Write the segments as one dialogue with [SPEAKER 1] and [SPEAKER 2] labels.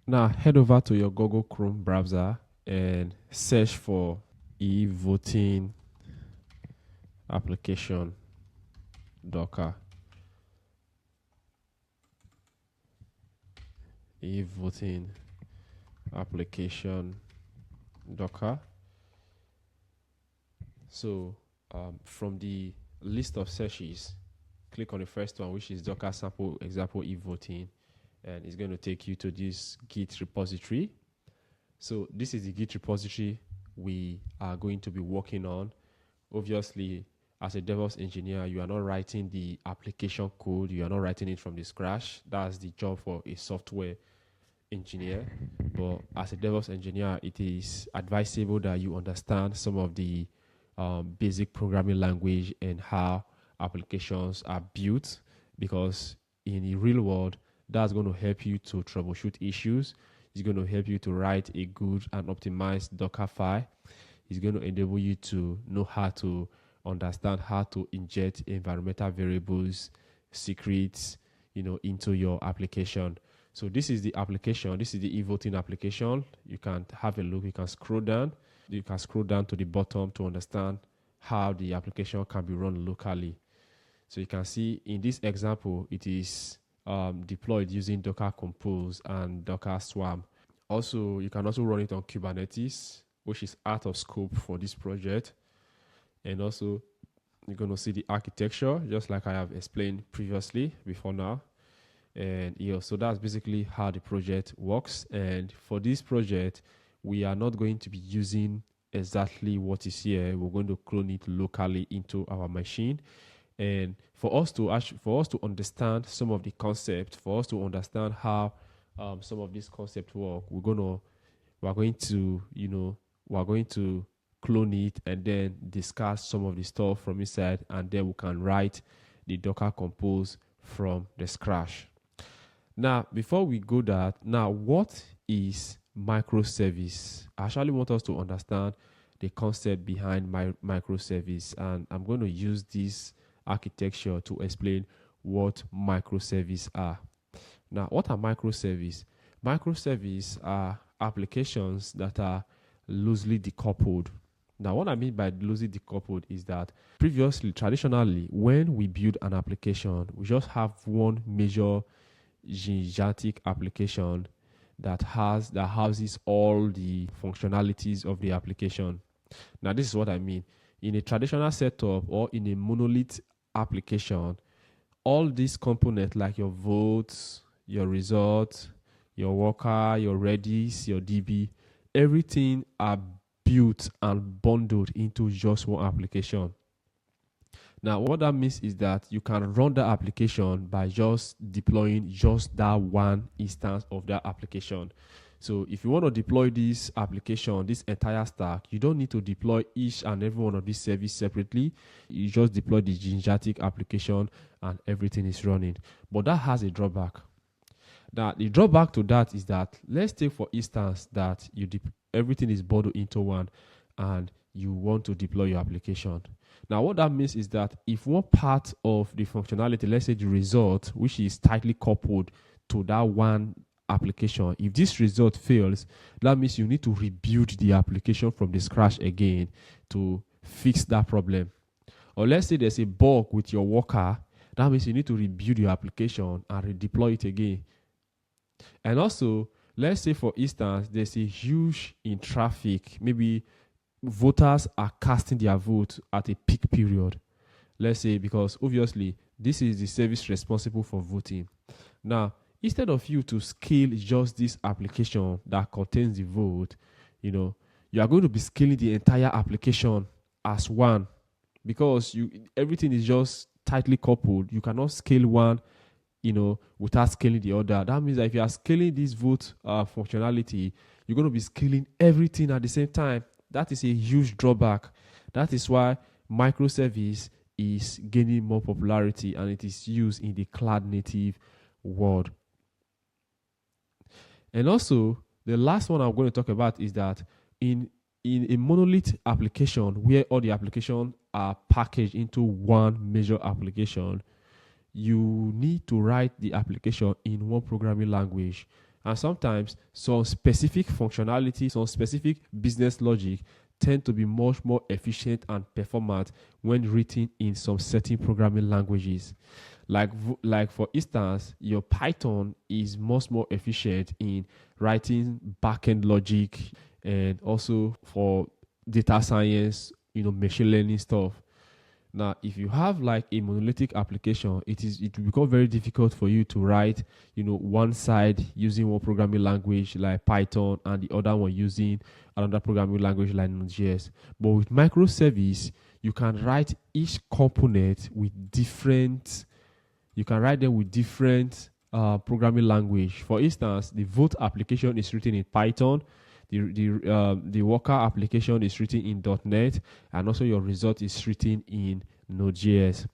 [SPEAKER 1] Now head over to your Google Chrome browser and search for e-voting application Docker. E-voting application Docker. So from the list of searches, click on the first one, which is Docker sample example e-voting, and it's going to take you to this Git repository. So this is the Git repository we are going to be working on. Obviously, as a DevOps engineer, you are not writing the application code. You are not writing it from the scratch. That's the job for a software engineer. But as a DevOps engineer, it is advisable that you understand some of the basic programming language and how applications are built, because in the real world, that's going to help you to troubleshoot issues. It's going to help you to write a good and optimized Docker file. It's going to enable you to know how to understand how to inject environmental variables, secrets, into your application. So this is the application. This is the e-voting application. You can have a look. You can scroll down. You can scroll down to the bottom to understand how the application can be run locally. So you can see in this example, it is deployed using Docker Compose and Docker Swarm. Also, you can also run it on Kubernetes, which is out of scope for this project. And also, you're going to see the architecture, just like I have explained previously before now. And so that's basically how the project works. And for this project, we are not going to be using exactly what is here. We're going to clone it locally into our machine. And for us to understand some of the concept, for us to understand how some of these concepts work, we're going to clone it and then discuss some of the stuff from inside, and then we can write the Docker Compose from the scratch. Now, before we go what is microservice? I actually want us to understand the concept behind microservice, and I'm going to use this architecture to explain what microservices are. Now, what are microservices? Microservices are applications that are loosely decoupled. Now, what I mean by loosely decoupled is that traditionally, when we build an application, we just have one major gigantic application that houses all the functionalities of the application. Now, this is what I mean. In a traditional setup or in a monolith application, all these components like your votes, your results, your worker, your Redis, your DB, everything are built and bundled into just one application. Now, what that means is that you can run the application by just deploying just that one instance of that application. So if you want to deploy this application, this entire stack, you don't need to deploy each and every one of these services separately. You just deploy the gigantic application and everything is running. But that has a drawback. Now, the drawback to that is that, let's take for instance that everything is bundled into one and you want to deploy your application. Now, what that means is that if one part of the functionality, let's say the result, which is tightly coupled to that one application, if this result fails, that means you need to rebuild the application from the scratch again to fix that problem. Or let's say there's a bug with your worker, that means you need to rebuild your application and redeploy it again. And also, let's say for instance, there's a huge in traffic, maybe voters are casting their vote at a peak period. Let's say, because obviously this is the service responsible for voting. Now, instead of you to scale just this application that contains the vote, you are going to be scaling the entire application as one, because everything is just tightly coupled. You cannot scale one, without scaling the other. That means that if you are scaling this vote functionality, you're going to be scaling everything at the same time. That is a huge drawback. That is why microservice is gaining more popularity and it is used in the cloud native world. And also, the last one I'm going to talk about is that in a monolith application where all the applications are packaged into one major application, you need to write the application in one programming language. And sometimes some specific functionality, some specific business logic tend to be much more efficient and performant when written in some certain programming languages. Like for instance, your Python is much more efficient in writing backend logic and also for data science, machine learning stuff. Now, if you have like a monolithic application, it will become very difficult for you to write, one side using one programming language like Python and the other one using another programming language like Node.js. But with microservice, you can write each component with different. You can write them with different programming language. For instance, the vote application is written in Python. The worker application is written in .NET, and also your result is written in Node.js.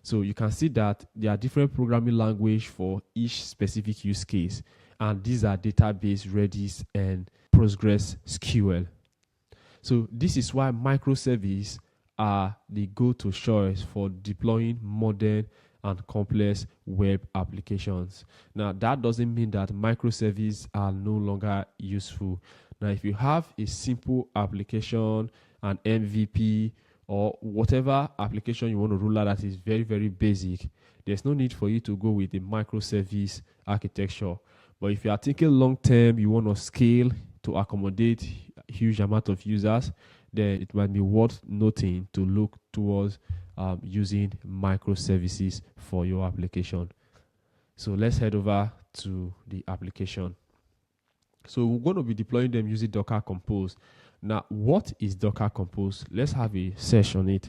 [SPEAKER 1] So you can see that there are different programming language for each specific use case, and these are database, Redis, and PostgreSQL. So this is why microservices are the go-to choice for deploying modern and complex web applications. Now, that doesn't mean that microservices are no longer useful. Now, if you have a simple application, an MVP, or whatever application you want to roll out that is very, very basic, there's no need for you to go with a microservice architecture. But if you are thinking long term, you want to scale to accommodate a huge amount of users, then it might be worth noting to look towards using microservices for your application. So let's head over to the application. So we're going to be deploying them using Docker Compose. Now, what is Docker Compose? Let's have a search on it.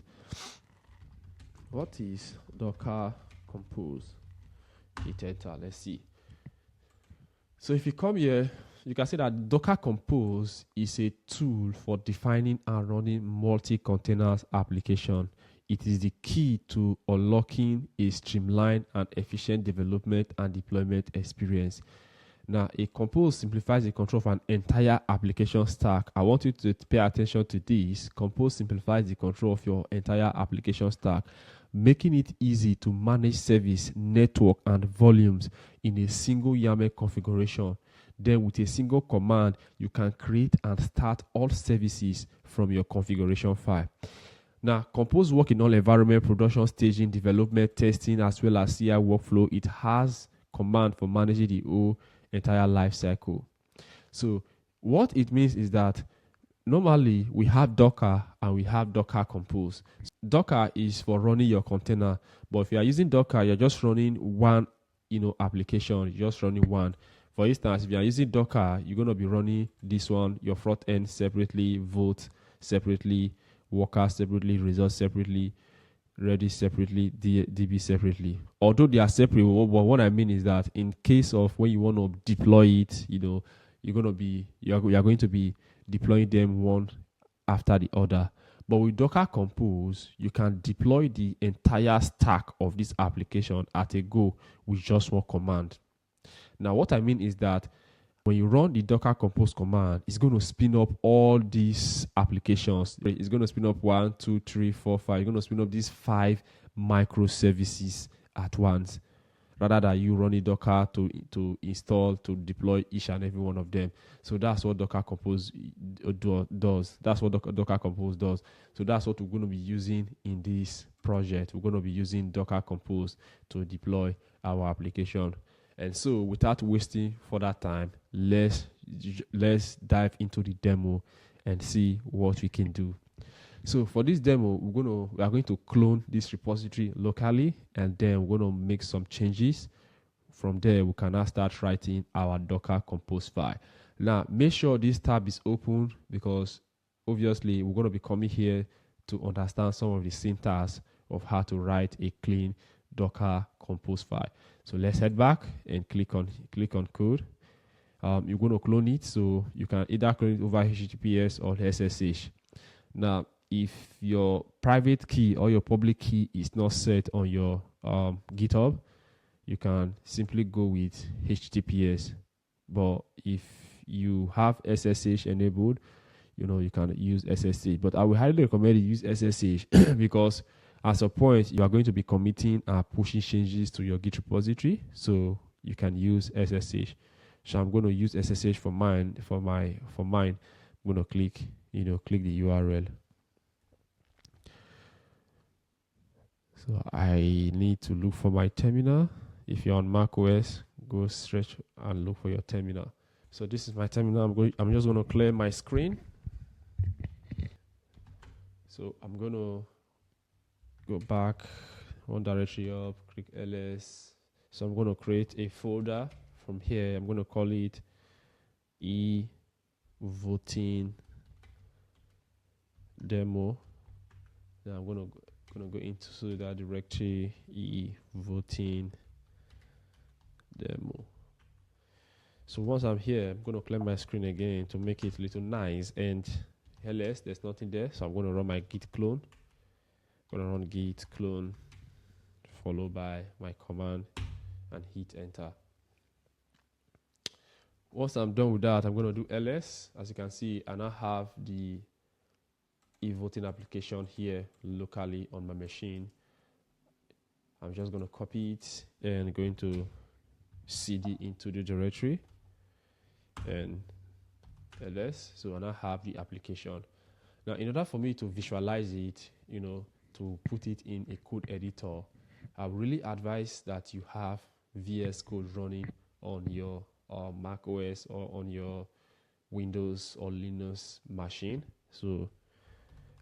[SPEAKER 1] What is Docker Compose? Hit enter. Let's see. So if you come here, you can see that Docker Compose is a tool for defining and running multi-containers application. It is the key to unlocking a streamlined and efficient development and deployment experience. Now, a compose simplifies the control of an entire application stack. I want you to pay attention to this. Compose simplifies the control of your entire application stack, making it easy to manage service, network, and volumes in a single YAML configuration. Then with a single command, you can create and start all services from your configuration file. Now, Compose works in all environment, production, staging, development, testing, as well as CI workflow. It has command for managing the whole entire life cycle. So what it means is that normally we have Docker and we have Docker Compose. Docker is for running your container, but if you are using Docker, you're just running one application, you're just running one. For instance, if you are using Docker, you're going to be running this one, your front end separately, vote separately, worker separately, results separately, Redis separately, DB separately. Although they are separate, but what I mean is that in case of when you want to deploy it, you're going to be deploying them one after the other. But with Docker Compose, you can deploy the entire stack of this application at a go with just one command. Now, what I mean is that when you run the Docker Compose command, it's going to spin up all these applications. It's going to spin up 1, 2, 3, 4, 5. You're going to spin up these 5 microservices at once, rather than you running Docker to install, to deploy each and every one of them. So that's what Docker Compose does. That's what Docker Compose does. So that's what we're going to be using in this project. We're going to be using Docker Compose to deploy our application. And so without wasting further time, let's dive into the demo and see what we can do. So for this demo, we are going to clone this repository locally, and then we're going to make some changes. From there, we can now start writing our Docker Compose file. Now, make sure this tab is open, because obviously we're going to be coming here to understand some of the syntax of how to write a clean Docker Compose file. So let's head back and click on code. You're going to clone it, so you can either clone it over HTTPS or SSH. Now, if your private key or your public key is not set on your GitHub, you can simply go with HTTPS. But if you have SSH enabled, you can use SSH. But I would highly recommend you use SSH because at some point, you are going to be committing and pushing changes to your Git repository, so you can use SSH. So I'm going to use SSH for mine. For mine, I'm going to click the URL. So I need to look for my terminal. If you're on Mac OS, go stretch and look for your terminal. So this is my terminal. I'm just going to clear my screen. So I'm going to go back one directory up, click ls. So I'm going to create a folder from here. I'm going to call it voting demo. Then I'm going to go into that directory, voting demo. So once I'm here, I'm going to clear my screen again to make it a little nice. And ls, there's nothing there. So I'm going to run my git clone. I'm going to run git clone followed by my command and hit enter. Once I'm done with that, I'm going to do ls. As you can see, I now have the e-voting application here locally on my machine. I'm just going to copy it and going to cd into the directory and ls. So I now have the application. Now, in order for me to visualize it, to put it in a code editor, I really advise that you have VS Code running on your Mac OS or on your Windows or Linux machine. So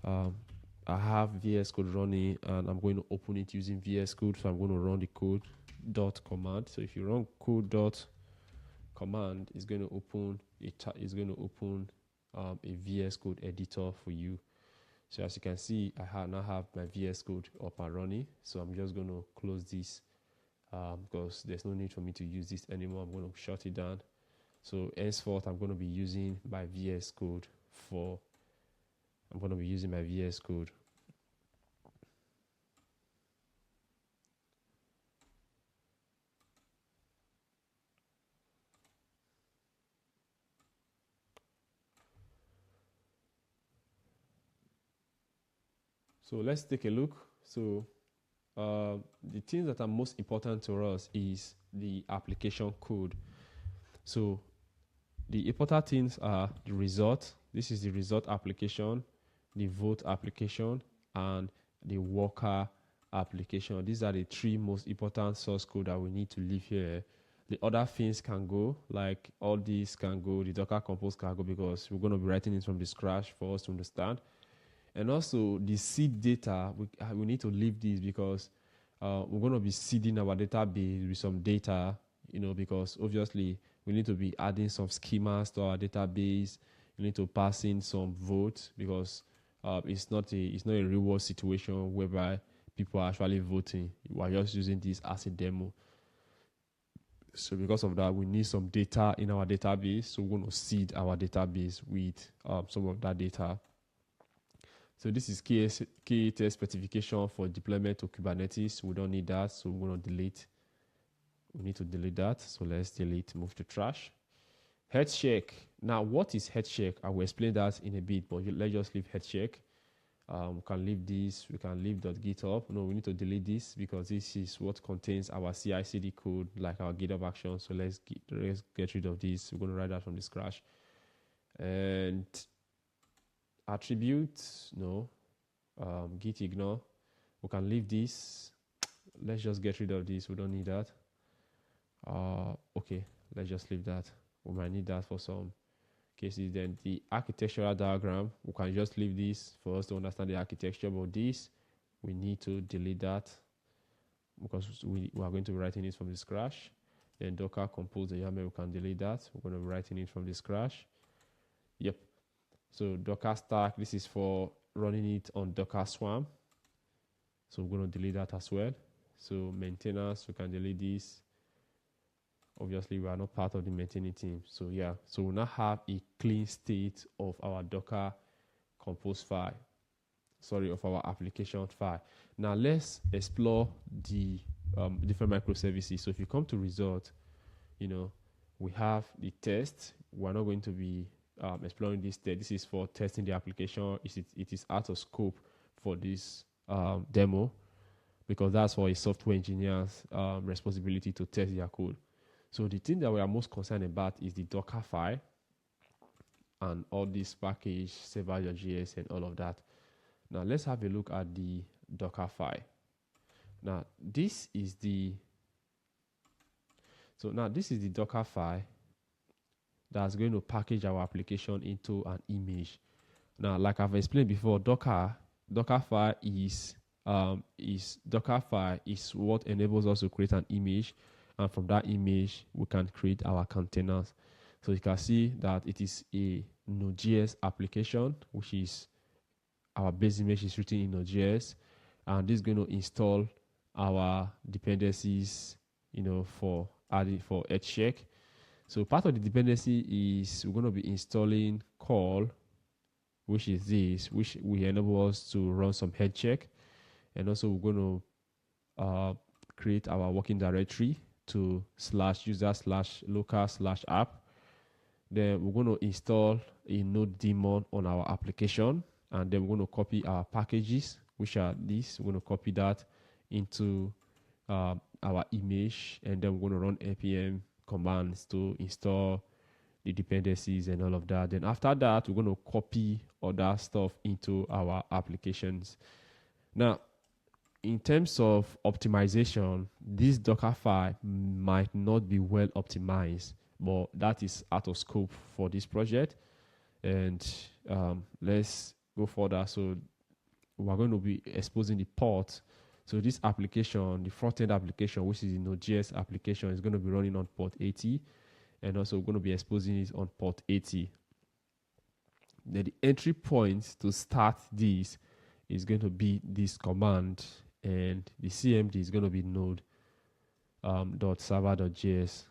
[SPEAKER 1] I have VS Code running and I'm going to open it using VS Code. So I'm going to run the code dot command. So if you run code dot command, it's going to open a VS Code editor for you. So as you can see, I now have my VS Code up and running. So I'm just going to close this because there's no need for me to use this anymore. I'm going to shut it down. So henceforth, I'm going to be using my VS Code So let's take a look. So the things that are most important to us is the application code. So the important things are the result. This is the result application, the vote application, and the worker application. These are the three most important source code that we need to leave here. The other things can go, like all these can go, the Docker Compose can go because we're going to be writing it from the scratch for us to understand. And also the seed data, we need to leave this because we're going to be seeding our database with some data, because obviously we need to be adding some schemas to our database. We need to pass in some votes because it's not a real world situation whereby people are actually voting. We're just using this as a demo. So because of that, we need some data in our database. So we're going to seed our database with some of that data. So this is KATS specification for deployment to Kubernetes. We don't need that, so we're going to delete. We need to delete that. So let's delete, move to trash. Head check. Now, what is head check? I will explain that in a bit, but let's just leave head check. We can leave this. We can leave .github. No, we need to delete this because this is what contains our CI/CD code, like our GitHub Actions. So let's get rid of this. We're going to write that from the scratch. And attributes, no. Git ignore. We can leave this. Let's just get rid of this. We don't need that. Okay, let's just leave that. We might need that for some cases. Then the architectural diagram, we can just leave this for us to understand the architecture. But this, we need to delete that because we are going to be writing it from the scratch. Then Docker Compose the YAML, we can delete that. We're going to be writing it from the scratch. Yep. So Docker Stack, this is for running it on Docker Swarm. So we're going to delete that as well. So maintenance, we can delete this. Obviously, we are not part of the maintaining team. So yeah, so we now have a clean state of our Docker Compose file. Of our application file. Now let's explore the different microservices. So if you come to result, we have the test. We're not going to be exploring this test. This is for testing the application. It is out of scope for this demo because that's for a software engineer's responsibility to test their code. So the thing that we are most concerned about is the Docker file and all this package, server.js and all of that. Now let's have a look at the Docker file. Now this is the Docker file that's going to package our application into an image. Now, like I've explained before, Docker file is what enables us to create an image, and from that image we can create our containers. So you can see that it is a Node.js application, which is our base image is written in Node.js, and this is going to install our dependencies, for edge check. So part of the dependency is we're going to be installing call, which is this, which will enable us to run some head check, and also we're going to create our working directory to /user/local/app. Then we're going to install a node daemon on our application, and then we're going to copy our packages, which are these. We're going to copy that into our image, and then we're going to run npm commands to install the dependencies and all of that. Then after that, we're going to copy other stuff into our applications. Now, in terms of optimization, this Docker file might not be well optimized, but that is out of scope for this project. And let's go further. So we're going to be exposing the port. So this application, the front-end application, which is the Node.js application, is going to be running on port 80. And also we're going to be exposing it on port 80. Then the entry point to start this is going to be this command, and the CMD is going to be node.server.js.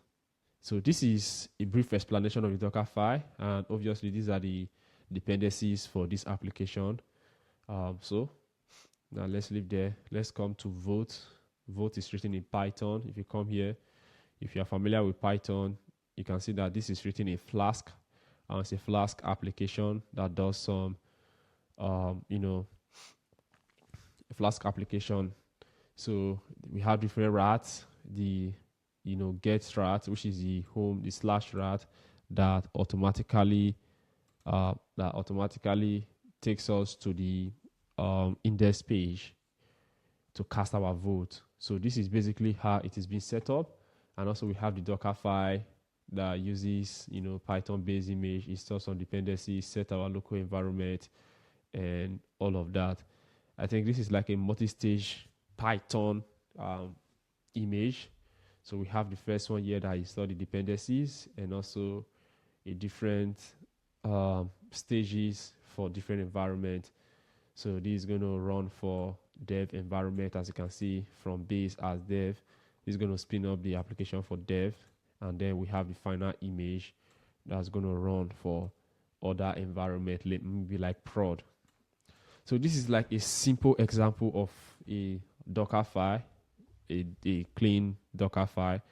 [SPEAKER 1] So this is a brief explanation of the Docker file, and obviously these are the dependencies for this application. So now let's leave there. Let's come to Vote. Vote is written in Python. If you come here, if you're familiar with Python, you can see that this is written in Flask. It's a Flask application that does some, Flask application. So we have different rats. The get rat, which is the home, the /rat that automatically takes us to the index page to cast our vote. So this is basically how it is being set up. And also we have the Docker file that uses Python based image, installs some dependencies, set our local environment, and all of that. I think this is like a multi-stage Python image. So we have the first one here that install the dependencies, and also a different stages for different environment. So this is going to run for dev environment, as you can see from base as dev. This is going to spin up the application for dev, and then we have the final image that's going to run for other environment, maybe like prod. So this is like a simple example of a Docker file, a clean Docker file.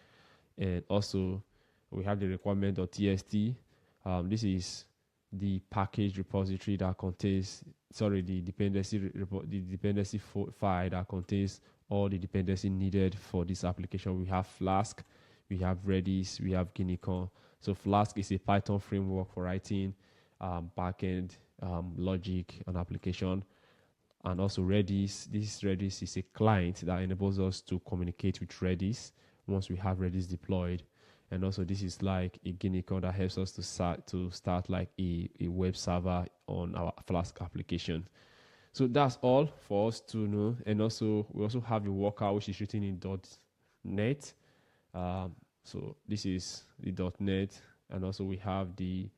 [SPEAKER 1] And also we have the requirement.txt. This is the package repository that contains, the dependency file that contains all the dependency needed for this application. We have Flask, we have Redis, we have Guineacon. So Flask is a Python framework for writing backend logic and application. And also Redis. Redis is a client that enables us to communicate with Redis once we have Redis deployed. And also this is like a Guineacon that helps us to start like a web server on our Flask application. So that's all for us to know. And also we also have the worker, which is written in .NET. So this is the .NET, and also we have the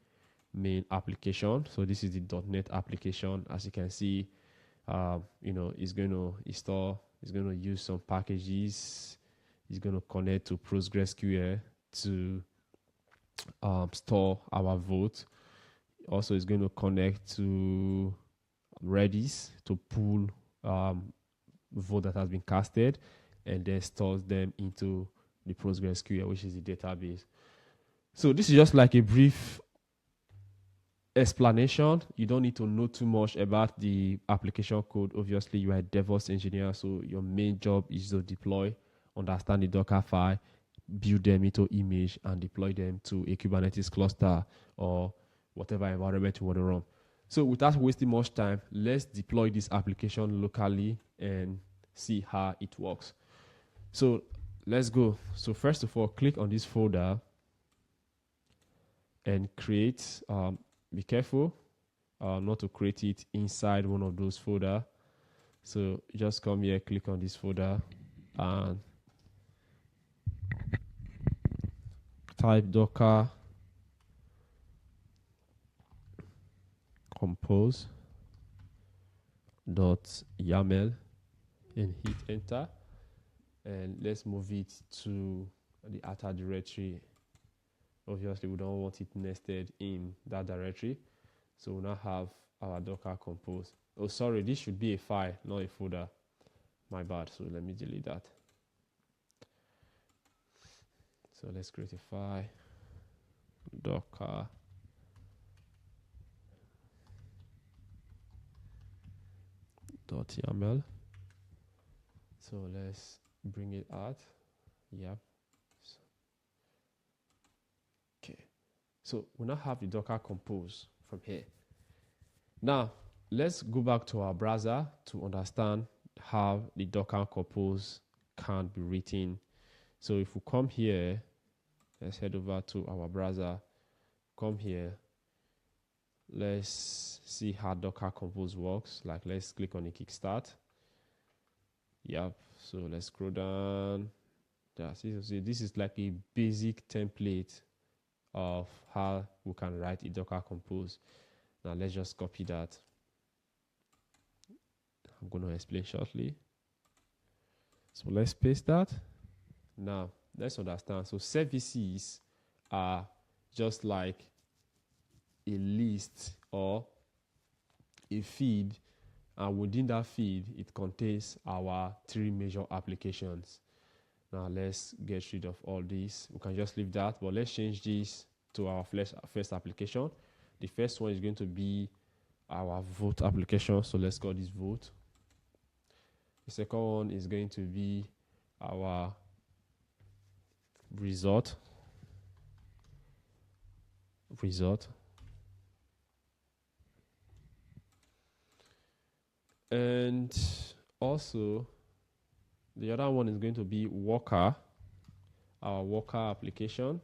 [SPEAKER 1] main application. So this is the .NET application. As you can see, it's going to install, it's going to use some packages, it's going to connect to PostgreSQL to store our vote. Also, it's going to connect to Redis to pull vote that has been casted, and then stores them into the PostgreSQL, which is the database. So this is just like a brief explanation. You don't need to know too much about the application code. Obviously, you are a DevOps engineer, so your main job is to deploy, understand the Docker file, build them into image and deploy them to a Kubernetes cluster or whatever environment you want to run. So without wasting much time, let's deploy this application locally and see how it works. So let's go. So first of all, click on this folder and create, be careful not to create it inside one of those folders. So just come here, click on this folder and type docker compose.yaml and hit enter. And let's move it to the ATA directory. Obviously, we don't want it nested in that directory. So we now have our docker compose. Oh, sorry, this should be a file, not a folder. My bad. So let me delete that. So let's create a file, docker .yaml. So let's bring it out. Yep. Okay. So we now have the docker compose from here. Now let's go back to our browser to understand how the docker compose can be written. So if we come here, let's head over to our browser, come here, let's see how docker compose works. Like let's click on the kickstart. Yep. So let's scroll down. This is like a basic template of how we can write a docker compose. Now let's just copy that. I'm going to explain shortly. So let's paste that. Now let's understand. So services are just like a list or a feed, and within that feed it contains our 3 major applications. Now let's get rid of all this. We can just leave that, but let's change this to our first application. The first one is going to be our vote application, so let's call this vote. The second one is going to be our result. And also the other one is going to be worker, our worker application.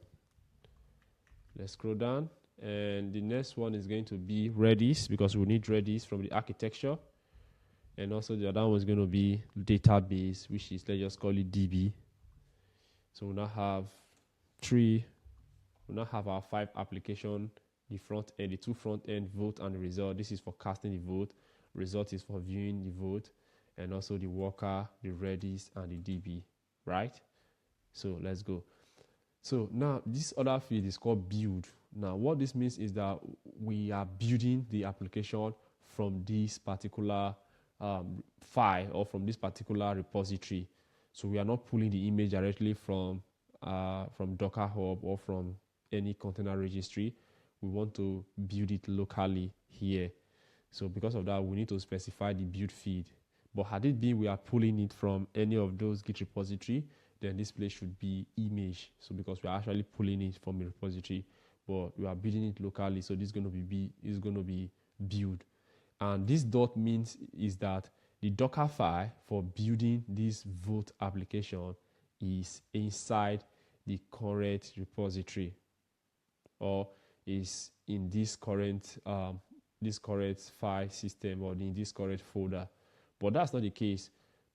[SPEAKER 1] Let's scroll down. And the next one is going to be Redis, because we need Redis from the architecture. And also the other one is going to be database, which is, let's just call it DB. So we now have our 5 application, the front end, the 2 front end, vote and the result. This is for casting the vote. Result is for viewing the vote, and also the worker, the Redis, and the DB, right? So let's go. So now this other field is called build. Now what this means is that we are building the application from this particular file or from this particular repository. So we are not pulling the image directly from Docker Hub or from any container registry. We want to build it locally here. So because of that, we need to specify the build feed. But had it been we are pulling it from any of those Git repository, then this place should be image. So because we are actually pulling it from a repository, but we are building it locally, so this is going to be build. And this dot means is that the Docker file for building this vote application is inside the current repository, or is in this current file system, or in this current folder. But that's not the case.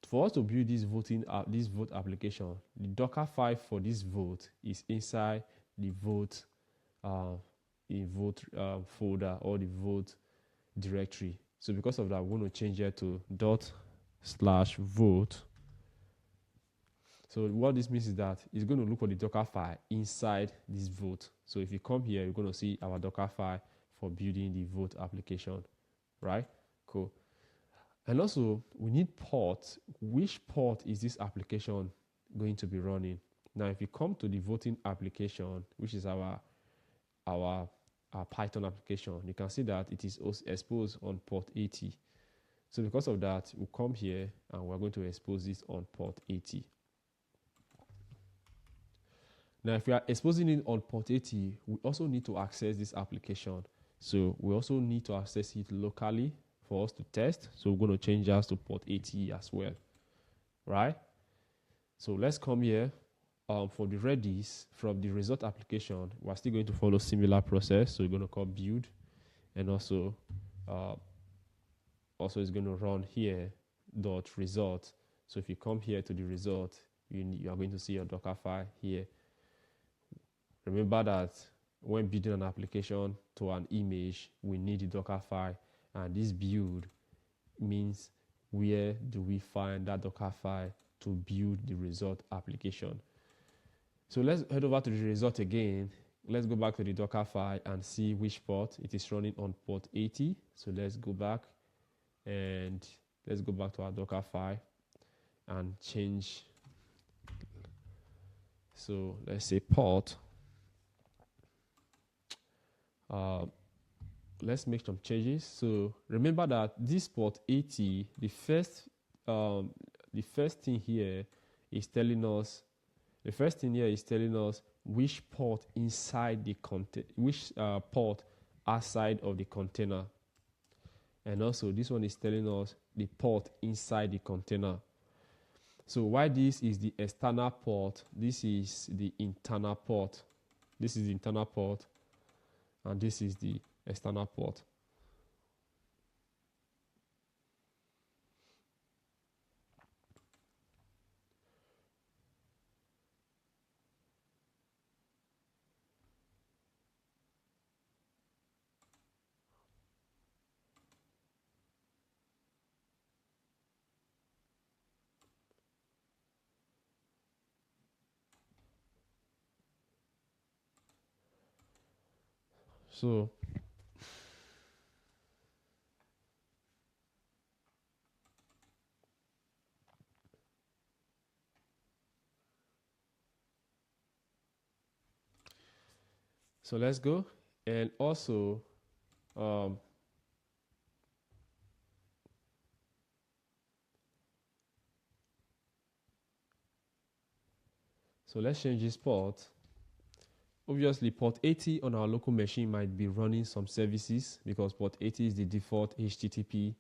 [SPEAKER 1] For us to build this vote application, the Docker file for this vote is inside the vote folder or the vote directory. So because of that, we're going to change it to ./vote. So what this means is that it's going to look for the Docker file inside this vote. So if you come here, you're going to see our Docker file for building the vote application, right? Cool. And also we need port. Which port is this application going to be running? Now, if you come to the voting application, which is our Python application, you can see that it is exposed on port 80. So because of that, we'll come here and we're going to expose this on port 80. Now, if we are exposing it on port 80, we also need to access this application. So we also need to access it locally for us to test. So we're going to change that to port 80 as well, right? So let's come here. For the Redis, from the result application, we're still going to follow similar process. So we're going to call build, and also it's going to run here dot result. So if you come here to the result, you are going to see your Docker file here. Remember that when building an application to an image, we need the Docker file, and this build means where do we find that Docker file to build the result application. So let's head over to the result again. Let's go back to the Docker file and see which port it is running on port 80. So let's go back and let's go back to our Docker file and change. So let's say port. Let's make some changes. So remember that this port 80, the first thing here is telling us. The first thing here is telling us which port inside the which port outside of the container. And also this one is telling us the port inside the container. So why this is the external port, this is the internal port. This is the internal port, and this is the external port. So let's go. And also, so let's change this port. Obviously, port 80 on our local machine might be running some services because port 80 is the default HTTP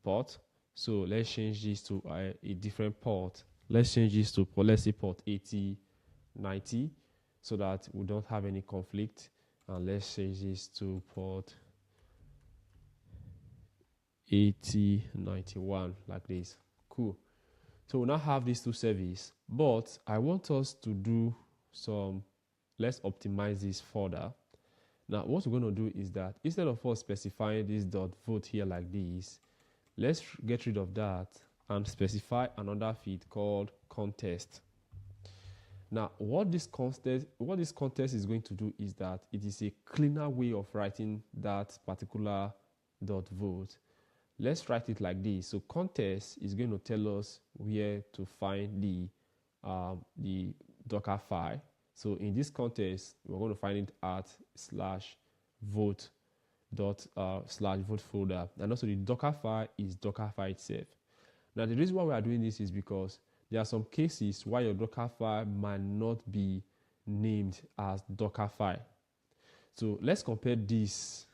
[SPEAKER 1] port. So let's change this to a different port. Let's change this to, let's say, port 8090 so that we don't have any conflict. And let's change this to port 8091 like this. Cool. So we now have these two services, but I want us to do some, let's optimize this further. Now, what we're going to do is that instead of us specifying this .vote here like this, let's get rid of that and specify another field called contest. Now, what this contest is going to do is that it is a cleaner way of writing that particular .vote. Let's write it like this. So contest is going to tell us where to find the Docker file. So in this contest, we're going to find it at /vote /vote folder. And also the Docker file is Docker file itself. Now the reason why we are doing this is because there are some cases why your Docker file might not be named as Docker file. So let's compare this.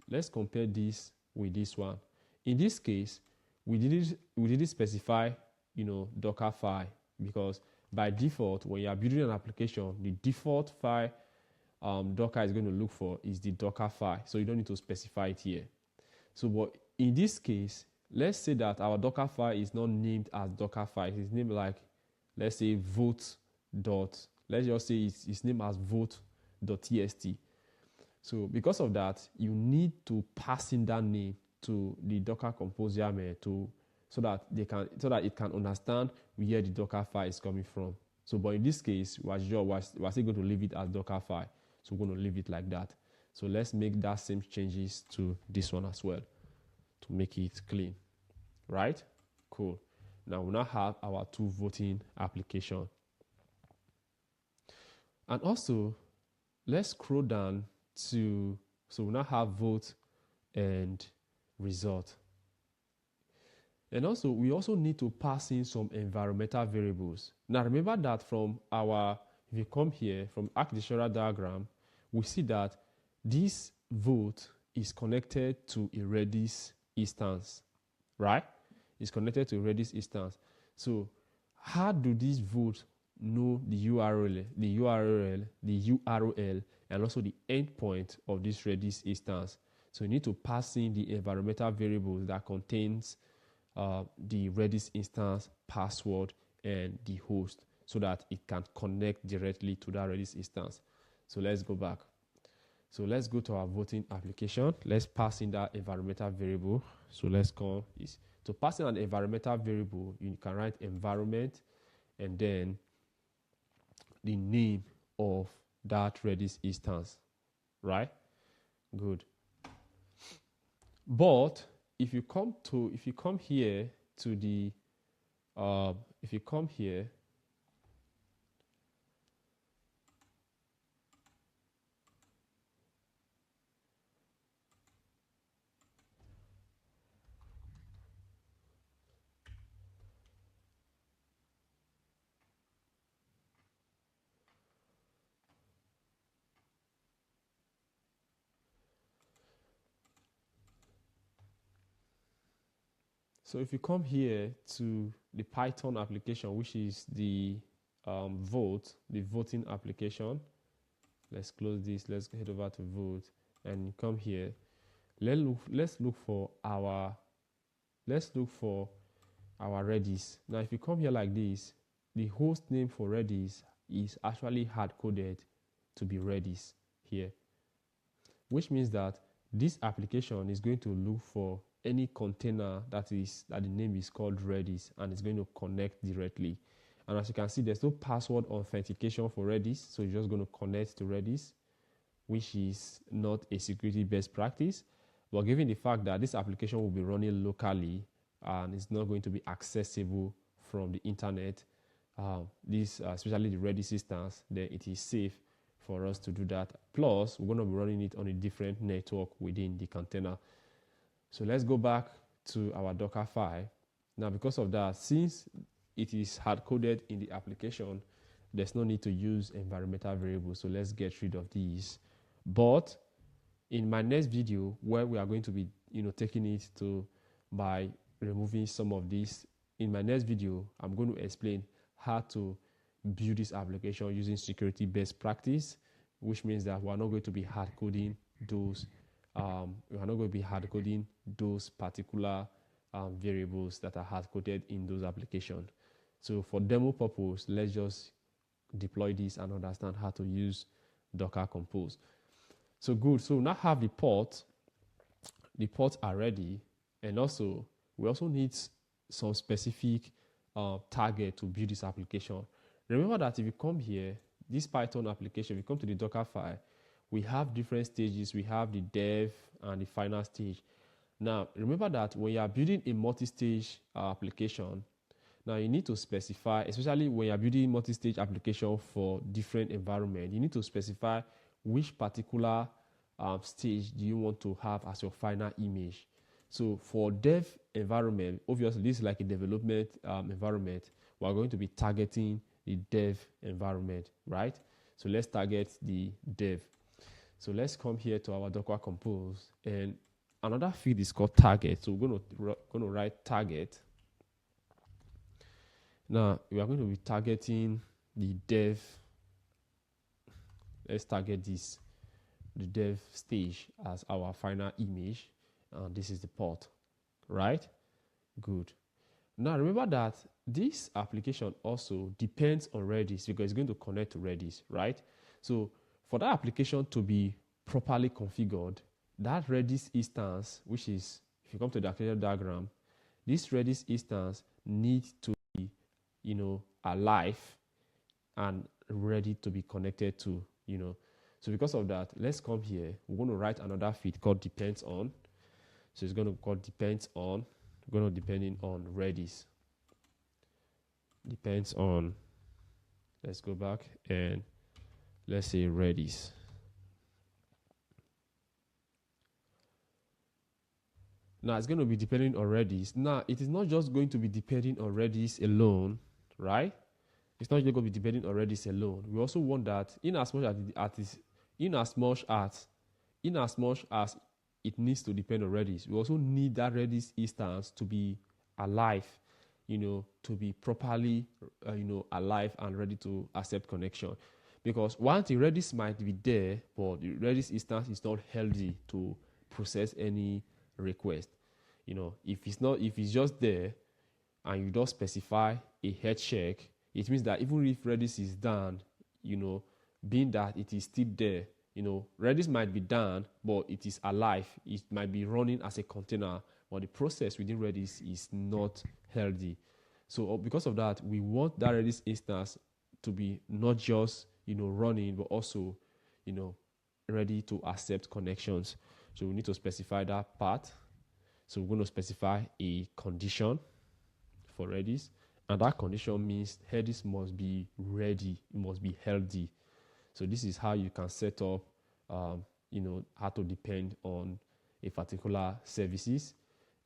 [SPEAKER 1] Let's compare this with this one. In this case, we didn't specify, Docker file, because by default, when you are building an application, the default file Docker is going to look for is the Docker file. So you don't need to specify it here. So, but in this case, let's say that our Docker file is not named as Docker file. It's named like, let's say vote dot. Let's just say it's named as vote.txt. So because of that, you need to pass in that name to the Docker Compose YAML so that it can understand where the Docker file is coming from. So, but in this case, we're still going to leave it as Docker file. So we're going to leave it like that. So let's make that same changes to this one as well to make it clean, right? Cool. Now we now have our two voting application. And also, let's scroll down so we now have vote and result. And also, we also need to pass in some environmental variables. Now, remember that from our if you come here from architectural diagram, we see that this vote is connected to a Redis instance, right? It's connected to a Redis instance. So how do these votes know the URL, and also the endpoint of this Redis instance? So you need to pass in the environmental variables that contains the Redis instance password and the host so that it can connect directly to that Redis instance. So let's go back. So let's go to our voting application. Let's pass in that environmental variable. So let's call this. To pass in an environmental variable, you can write environment and then the name of that Redis instance, right? Good. But if you come here to the so if you come here to the Python application, which is the voting application, let's close this. Let's head over to vote and come here. Let's look for our Redis. Now, if you come here like this, the host name for Redis is actually hard coded to be Redis here, which means that this application is going to look for any container that the name is called Redis, and it's going to connect directly. And as you can see, there's no password authentication for Redis, so you're just going to connect to Redis, which is not a security best practice. But given the fact that this application will be running locally and it's not going to be accessible from the internet, especially the Redis instance, then it is safe for us to do that. Plus, we're going to be running it on a different network within the container. So let's go back to our Docker file. Now, because of that, since it is hard-coded in the application, there's no need to use environmental variables. So let's get rid of these. But in my next video, where we are going to be taking it to by removing some of these, in my next video, I'm going to explain how to build this application using security best practice, which means that we are not going to be hard coding those particular variables that are hard coded in those applications. So for demo purpose, let's just deploy this and understand how to use Docker Compose. So good. So now have the ports. The ports are ready, and also we also need some specific target to build this application. Remember that if you come here, this Python application, if you come to the Docker file, we have different stages. We have the dev and the final stage. Now, remember that when you are building a multi-stage application, now you need to specify, especially when you are building multi-stage application for different environment, you need to specify which particular stage do you want to have as your final image. So for dev environment, obviously this is like a development environment. We're going to be targeting the dev environment, right? So let's target the dev. So let's come here to our Docker Compose, and another field is called target. So we're going to write target. Now we are going to be targeting the dev. Let's target the dev stage as our final image, and this is the port, right? Good. Now remember that this application also depends on Redis because it's going to connect to Redis, right? So for that application to be properly configured, that Redis instance, which is, if you come to the architecture diagram, this Redis instance needs to be, alive and ready to be connected to, So because of that, let's come here. We're going to write another field called depends on. So it's going to call depends on. We're going to depending on Redis. Depends on. Let's go back and let's say Redis. Now it's going to be depending on Redis. Now it is not just going to be depending on Redis alone, right? it's not just going to be depending on Redis alone. We also want that in as much as it needs to depend on Redis, we also need that Redis instance to be alive, to be properly, alive and ready to accept connection. Because once the Redis might be there, but the Redis instance is not healthy to process any request. If it's just there and you don't specify a health check, it means that even if Redis is down, being that it is still there, Redis might be down, but it is alive. It might be running as a container, but the process within Redis is not healthy. So because of that, we want that Redis instance to be not just, running, but also, ready to accept connections. So we need to specify that part. So we're going to specify a condition for Redis. And that condition means Redis must be ready. It must be healthy. So this is how you can set up, how to depend on a particular services,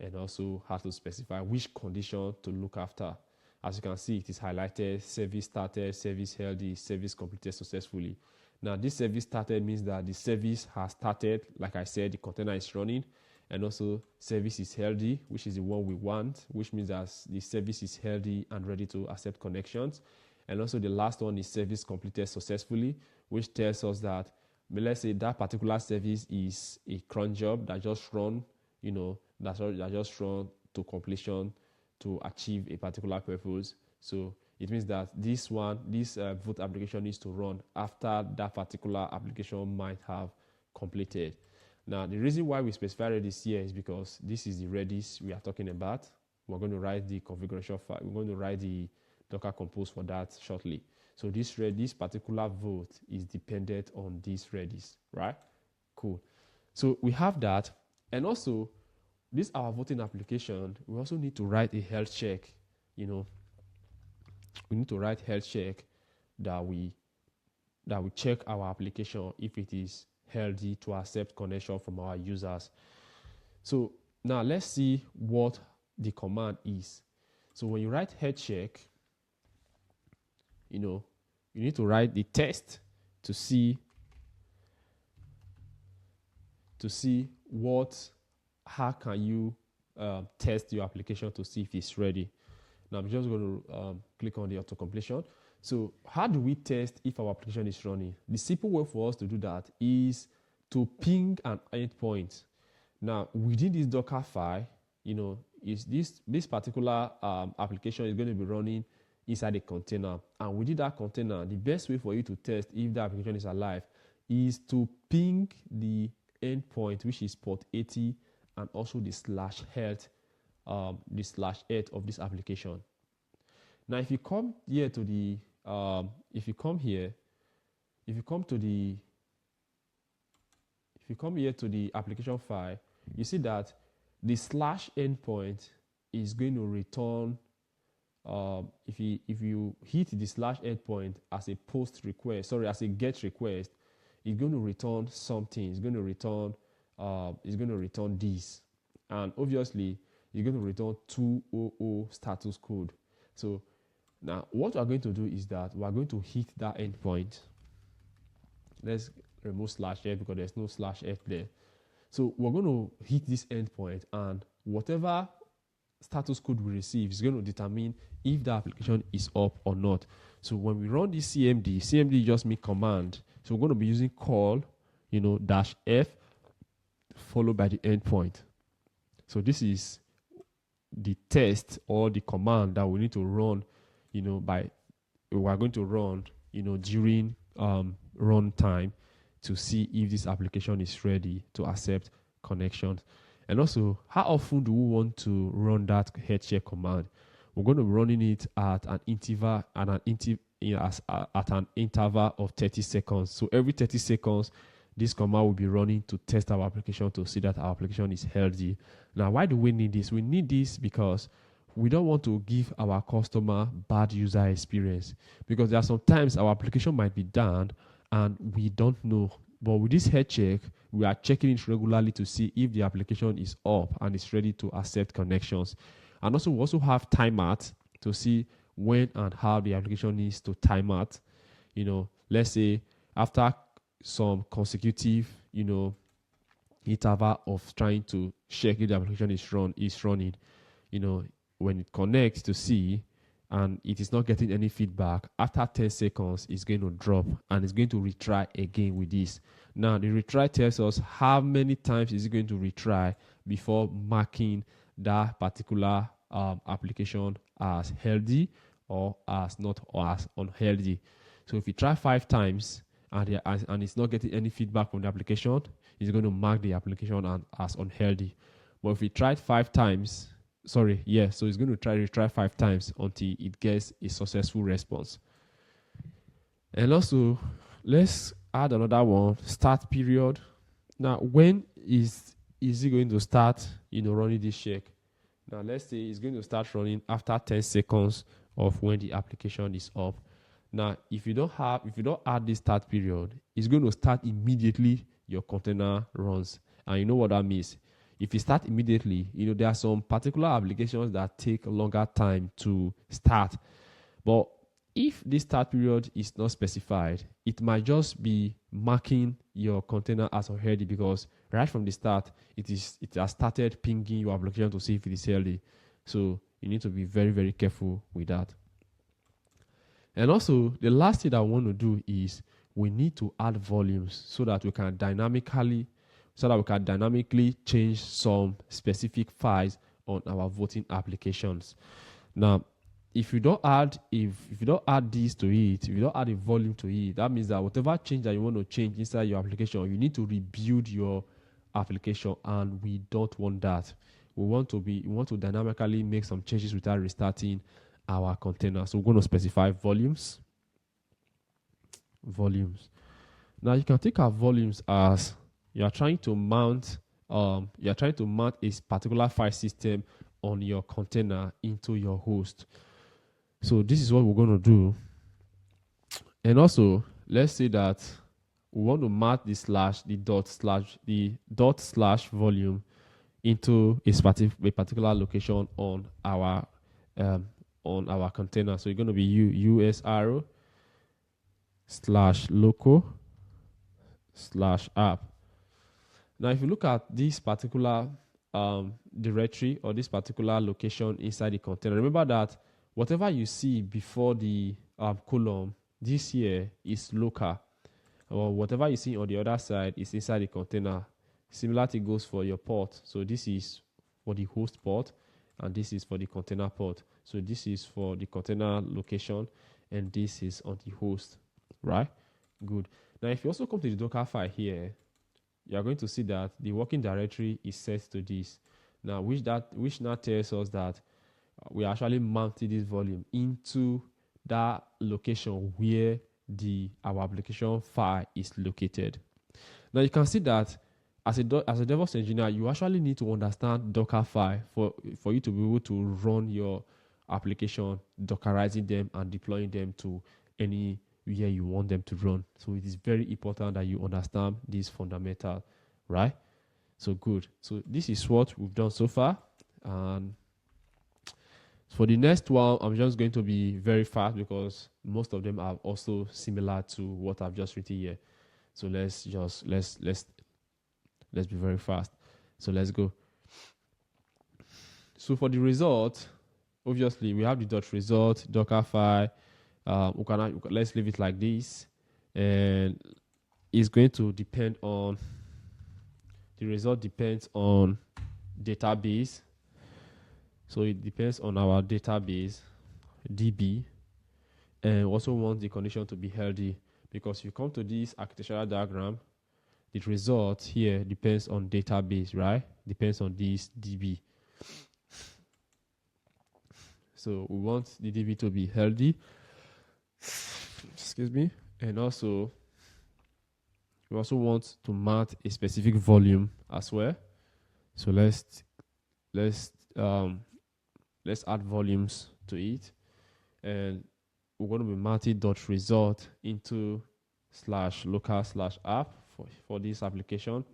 [SPEAKER 1] and also how to specify which condition to look after. As you can see, it is highlighted: service started, service healthy, service completed successfully. Now, this service started means that the service has started. Like I said, the container is running, and also service is healthy, which is the one we want, which means that the service is healthy and ready to accept connections. And also the last one is service completed successfully, which tells us that, let's say that particular service is a cron job that just run, that just run to completion to achieve a particular purpose. So it means that this vote application needs to run after that particular application might have completed. Now, the reason why we specify Redis here is because this is the Redis we are talking about. We're going to write the configuration file. We're going to write the Docker compose for that shortly. So this particular vote is dependent on this Redis, right? Cool. So we have that. And also, this our voting application, we also need to write a health check. We need to write health check that we check our application if it is healthy to accept connection from our users. So now let's see what the command is. So when you write health check, you need to write the test to see how can you test your application to see if it's ready. Now I'm just going to click on the auto completion. So how do we test if our application is running? The simple way for us to do that is to ping an endpoint. Now within this Docker file, is this particular application is going to be running inside a container, and within that container, the best way for you to test if the application is alive is to ping the endpoint, which is port 80, and also the /health, the /health of this application. Now, if you come here to the, application file, you see that the /endpoint is going to return. If you hit the /endpoint as a post request, as a get request, it's going to return something. It's going to return this, and obviously you're going to return 200 status code. So now what we're going to do is that we're going to hit that endpoint. Let's remove /f because there's no /f there. So we're going to hit this endpoint, and whatever status code we receive is going to determine if the application is up or not. So when we run this CMD just means command. So we're going to be using call, -f followed by the endpoint. So this is the test or the command that we need to run, we're going to run, during run time to see if this application is ready to accept connections. And also, how often do we want to run that health check command? We're going to be running it at an interval of 30 seconds. So every 30 seconds, this command will be running to test our application to see that our application is healthy. Now, why do we need this? We need this because we don't want to give our customer bad user experience, because there are sometimes our application might be down and we don't know. But with this health check, we are checking it regularly to see if the application is up and is ready to accept connections. And also, we also have timeout to see when and how the application needs to time out. Let's say after some consecutive, interval of trying to check if the application is running, when it connects to C and it is not getting any feedback, after 10 seconds, it's going to drop and it's going to retry again with this. Now, the retry tells us how many times is it going to retry before marking that particular application as healthy or as not or as unhealthy. So if you try 5 times and it's not getting any feedback from the application, it's going to mark the application as unhealthy. But if you tried 5 times, so it's going to retry 5 times until it gets a successful response. And also, let's add another one, start period. Now, when is it going to start, running this check? Now, let's say it's going to start running after 10 seconds of when the application is up. Now, if you don't add this start period, it's going to start immediately your container runs. And you know what that means? If you start immediately, there are some particular applications that take a longer time to start. But if this start period is not specified, it might just be marking your container as unhealthy because right from the start, it has started pinging your application to see if it is healthy. So you need to be very, very careful with that. And also, the last thing I want to do is we need to add volumes so that we can dynamically change some specific files on our voting applications. Now, if you don't add this to it, if you don't add a volume to it, that means that whatever change that you want to change inside your application, you need to rebuild your application, and we don't want that. We want to dynamically make some changes without restarting our container. So we're going to specify volumes. Now you can take our volumes as you are trying to mount a particular file system on your container into your host. So this is what we're going to do. And also, let's say that we want to map the dot slash volume into a particular location on our container. So it's going to be usr /local/app. Now, if you look at this particular directory or this particular location inside the container, remember that whatever you see before the column, this here is local, or whatever you see on the other side is inside the container. Similarity goes for your port. So this is for the host port, and this is for the container port. So this is for the container location, and this is on the host, right? Good. Now, if you also come to the Docker file here, you are going to see that the working directory is set to this. Now, which now tells us that we actually mounted this volume into that location where our application file is located. Now, you can see that as a DevOps engineer, you actually need to understand Docker file for you to be able to run your application, Dockerizing them and deploying them to anywhere you want them to run. So it is very important that you understand this fundamental, right? So good. So this is what we've done so far. And for the next one, I'm just going to be very fast because most of them are also similar to what I've just written here. So let's be very fast. So let's go. So for the result, obviously we have the dot result Docker file. Let's leave it like this, and it's going to depend on the result depends on database. So it depends on our database DB, and also want the condition to be healthy, because if you come to this architectural diagram, the result here depends on database, right? Depends on this DB. So we want the DB to be healthy. Excuse me. And also, we also want to mount a specific volume as well. So let's add volumes to it, and we're going to be mounting .result into /local/app for this application.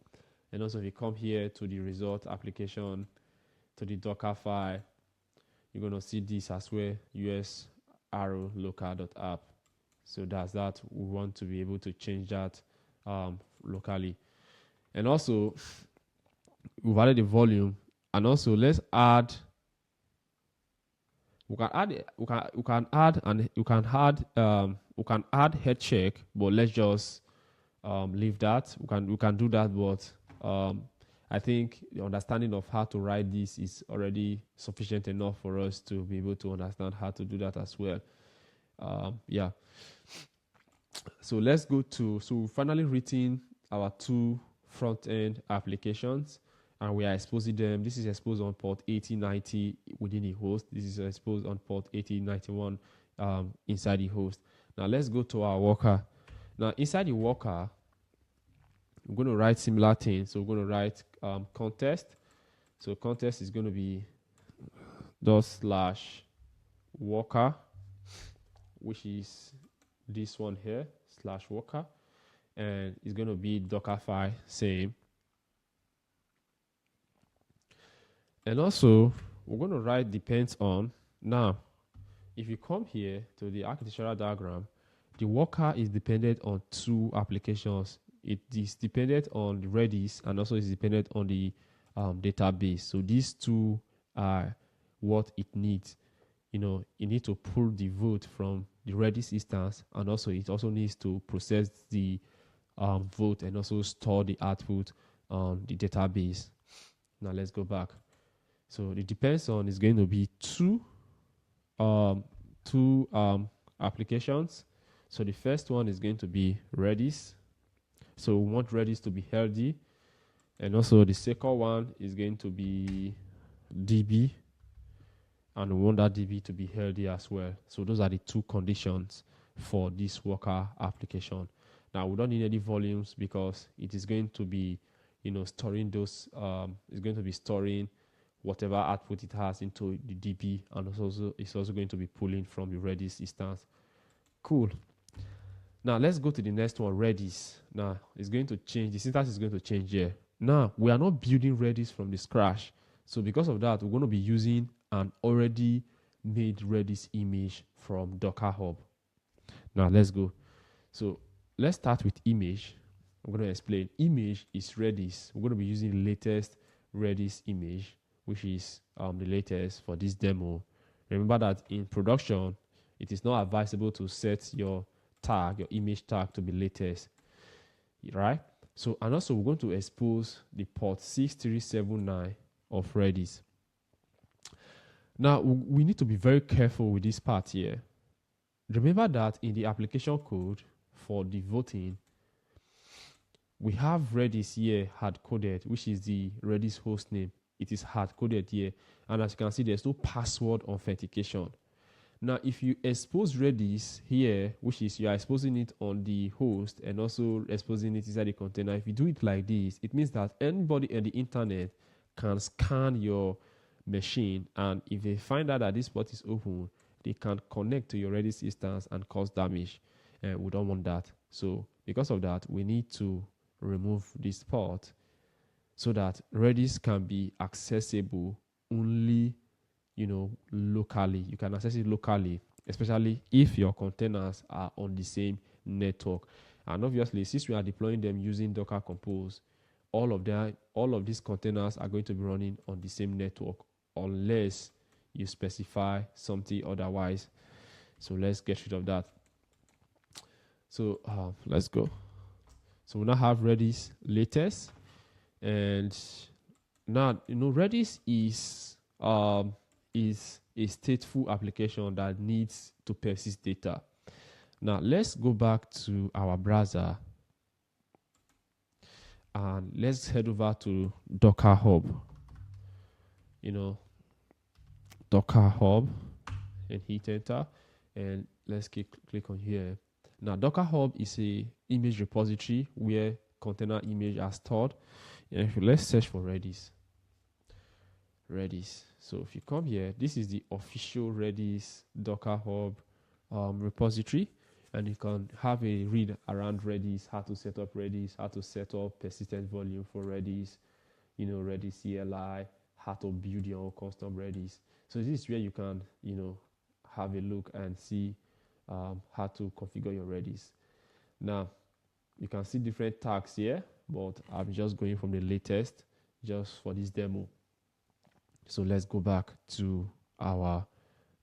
[SPEAKER 1] And also, if you come here to the result application, to the Docker file, you're going to see this as well, US arrow local.app. So that's that. We want to be able to change that locally. And also, we've added the volume. And also, let's add. We can add head check, but let's just leave that. We can do that, but I think the understanding of how to write this is already sufficient enough for us to be able to understand how to do that as well. Yeah. So let's go to, so we've finally written our two front-end applications and we are exposing them. This is exposed on port 8090 within the host. This is exposed on port 8091 inside the host. Now let's go to our worker. Now inside the worker, we're going to write similar things. So we're going to write context. So context is going to be /worker, which is this one here, /worker, and it's going to be Dockerfile same. And also we're going to write depends on. Now if you come here to the architectural diagram, the worker is dependent on two applications. It is dependent on the Redis and also is dependent on the database. So these two are what it needs. You know, it needs to pull the vote from the Redis instance, and also it also needs to process the vote and also store the output on the database. Now let's go back. So the depends on is going to be two applications. So the first one is going to be Redis. So we want Redis to be healthy. And also the second one is going to be DB. And we want that DB to be healthy as well. So those are the two conditions for this worker application. Now we don't need any volumes because it is going to be, you know, storing those, it's going to be storing whatever output it has into the DB, and it's also going to be pulling from the Redis instance. Cool. Now let's go to the next one, Redis. Now it's going to change, the syntax is going to change here. Now we are not building Redis from the scratch. So because of that, we're going to be using an already made Redis image from Docker Hub. Now let's go. So let's start with image. I'm going to explain. Image is Redis. We're going to be using the latest Redis image, which is the latest for this demo. Remember that in production, it is not advisable to set your tag, your image tag, to be latest, right? So, and also we're going to expose the port 6379 of Redis. Now, we need to be very careful with this part here. Remember that in the application code for the voting, we have Redis here hard-coded, which is the Redis host name. It is hard-coded here. And as you can see, there's no password authentication. Now, if you expose Redis here, which is you are exposing it on the host and also exposing it inside the container, if you do it like this, it means that anybody on the internet can scan your machine, and if they find out that this port is open, they can connect to your Redis instance and cause damage. And we don't want that. So because of that, we need to remove this port so that Redis can be accessible only, you know, locally. You can access it locally, especially if your containers are on the same network. And obviously, since we are deploying them using Docker Compose, all of these containers are going to be running on the same network unless you specify something otherwise. So let's get rid of that. So let's go. So we now have Redis latest, and now you know Redis is a stateful application that needs to persist data. Now let's go back to our browser and let's head over to Docker Hub. You know, Docker Hub, and hit enter, and let's click on here. Now Docker Hub is a image repository where container image are stored. And let's search for Redis. So if you come here, this is the official Redis Docker Hub repository, and you can have a read around Redis, how to set up Redis, how to set up persistent volume for Redis, you know, Redis CLI, how to build your own custom Redis. So this is where you can, you know, have a look and see how to configure your Redis. Now, you can see different tags here, but I'm just going from the latest just for this demo. So let's go back to our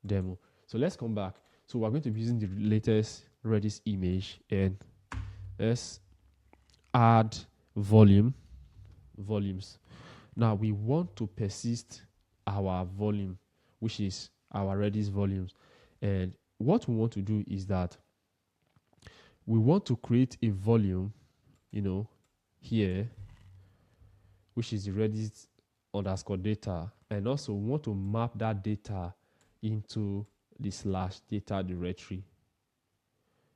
[SPEAKER 1] demo. So let's come back. So we're going to be using the latest Redis image, and let's add volumes. Now we want to persist our volume, which is our Redis volumes. And what we want to do is that we want to create a volume, here, which is the Redis underscore data. And also we want to map that data into the /data directory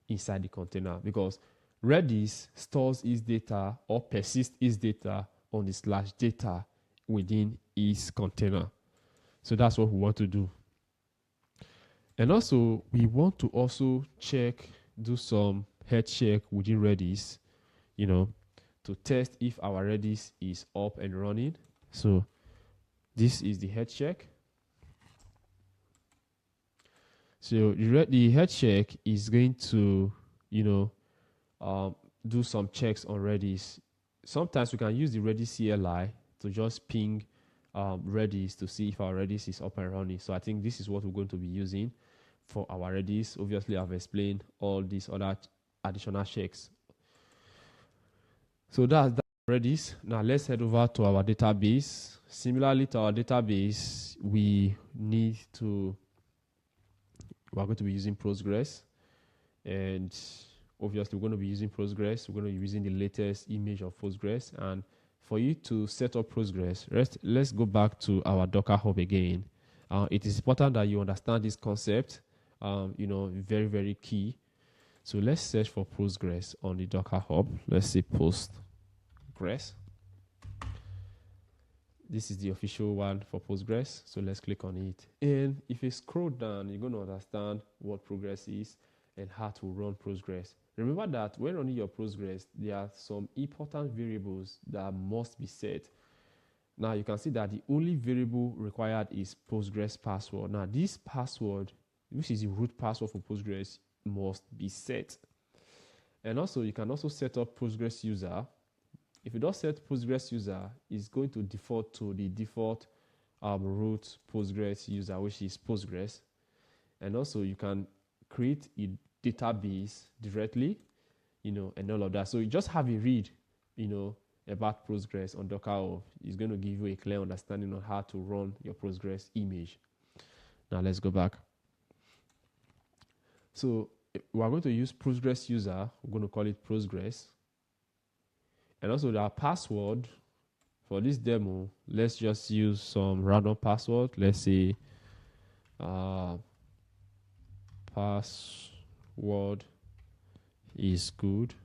[SPEAKER 1] inside the container, because Redis stores its data or persists its data on the /data within its container. So that's what we want to do. And also we want to also do some head check within Redis, to test if our Redis is up and running. So this is the head check. So the head check is going to, do some checks on Redis. Sometimes we can use the Redis CLI to just ping Redis to see if our Redis is up and running. So I think this is what we're going to be using for our Redis. Obviously, I've explained all these other additional checks. So that's Redis. Now let's head over to our database. Similarly to our database, we're going to be using Postgres, and obviously we're going to be using Postgres. We're going to be using the latest image of Postgres. And for you to set up Postgres, let's go back to our Docker Hub again. It is important that you understand this concept, very, very key. So let's search for Postgres on the Docker Hub. Let's say Postgres. This is the official one for Postgres. So let's click on it. And if you scroll down, you're going to understand what Postgres is and how to run Postgres. Remember that when running your Postgres, there are some important variables that must be set. Now you can see that the only variable required is Postgres password. Now this password, which is the root password for Postgres, must be set. And also you can also set up Postgres user. If you don't set Postgres user, it's going to default to the default root Postgres user, which is Postgres. And also you can create a database directly, and all of that. So you just have a read, about Postgres on Docker Hub. It's going to give you a clear understanding on how to run your Postgres image. Now let's go back. So we're going to use Postgres user. We're going to call it Postgres. And also our password for this demo, let's just use some random password. Let's say password is good.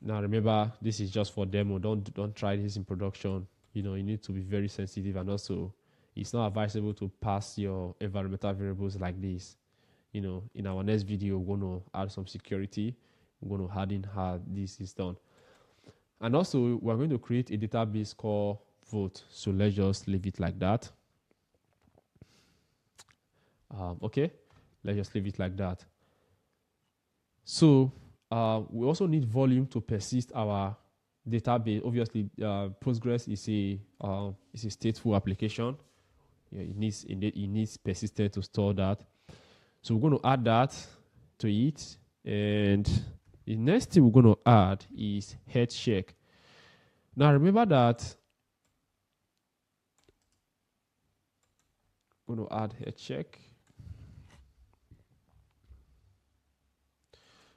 [SPEAKER 1] Now remember, this is just for demo. Don't try this in production. You need to be very sensitive, and also it's not advisable to pass your environmental variables like this. In our next video, we're going to add some security. We're going to harden how this is done. And also, we're going to create a database called vote. So let's just leave it like that. Okay, let's just leave it like that. So we also need volume to persist our database. Obviously, Postgres is a stateful application. Yeah, it needs persistence to store that. So we're going to add that to it. And the next thing we're going to add is head check. Now remember that we're going to add head check.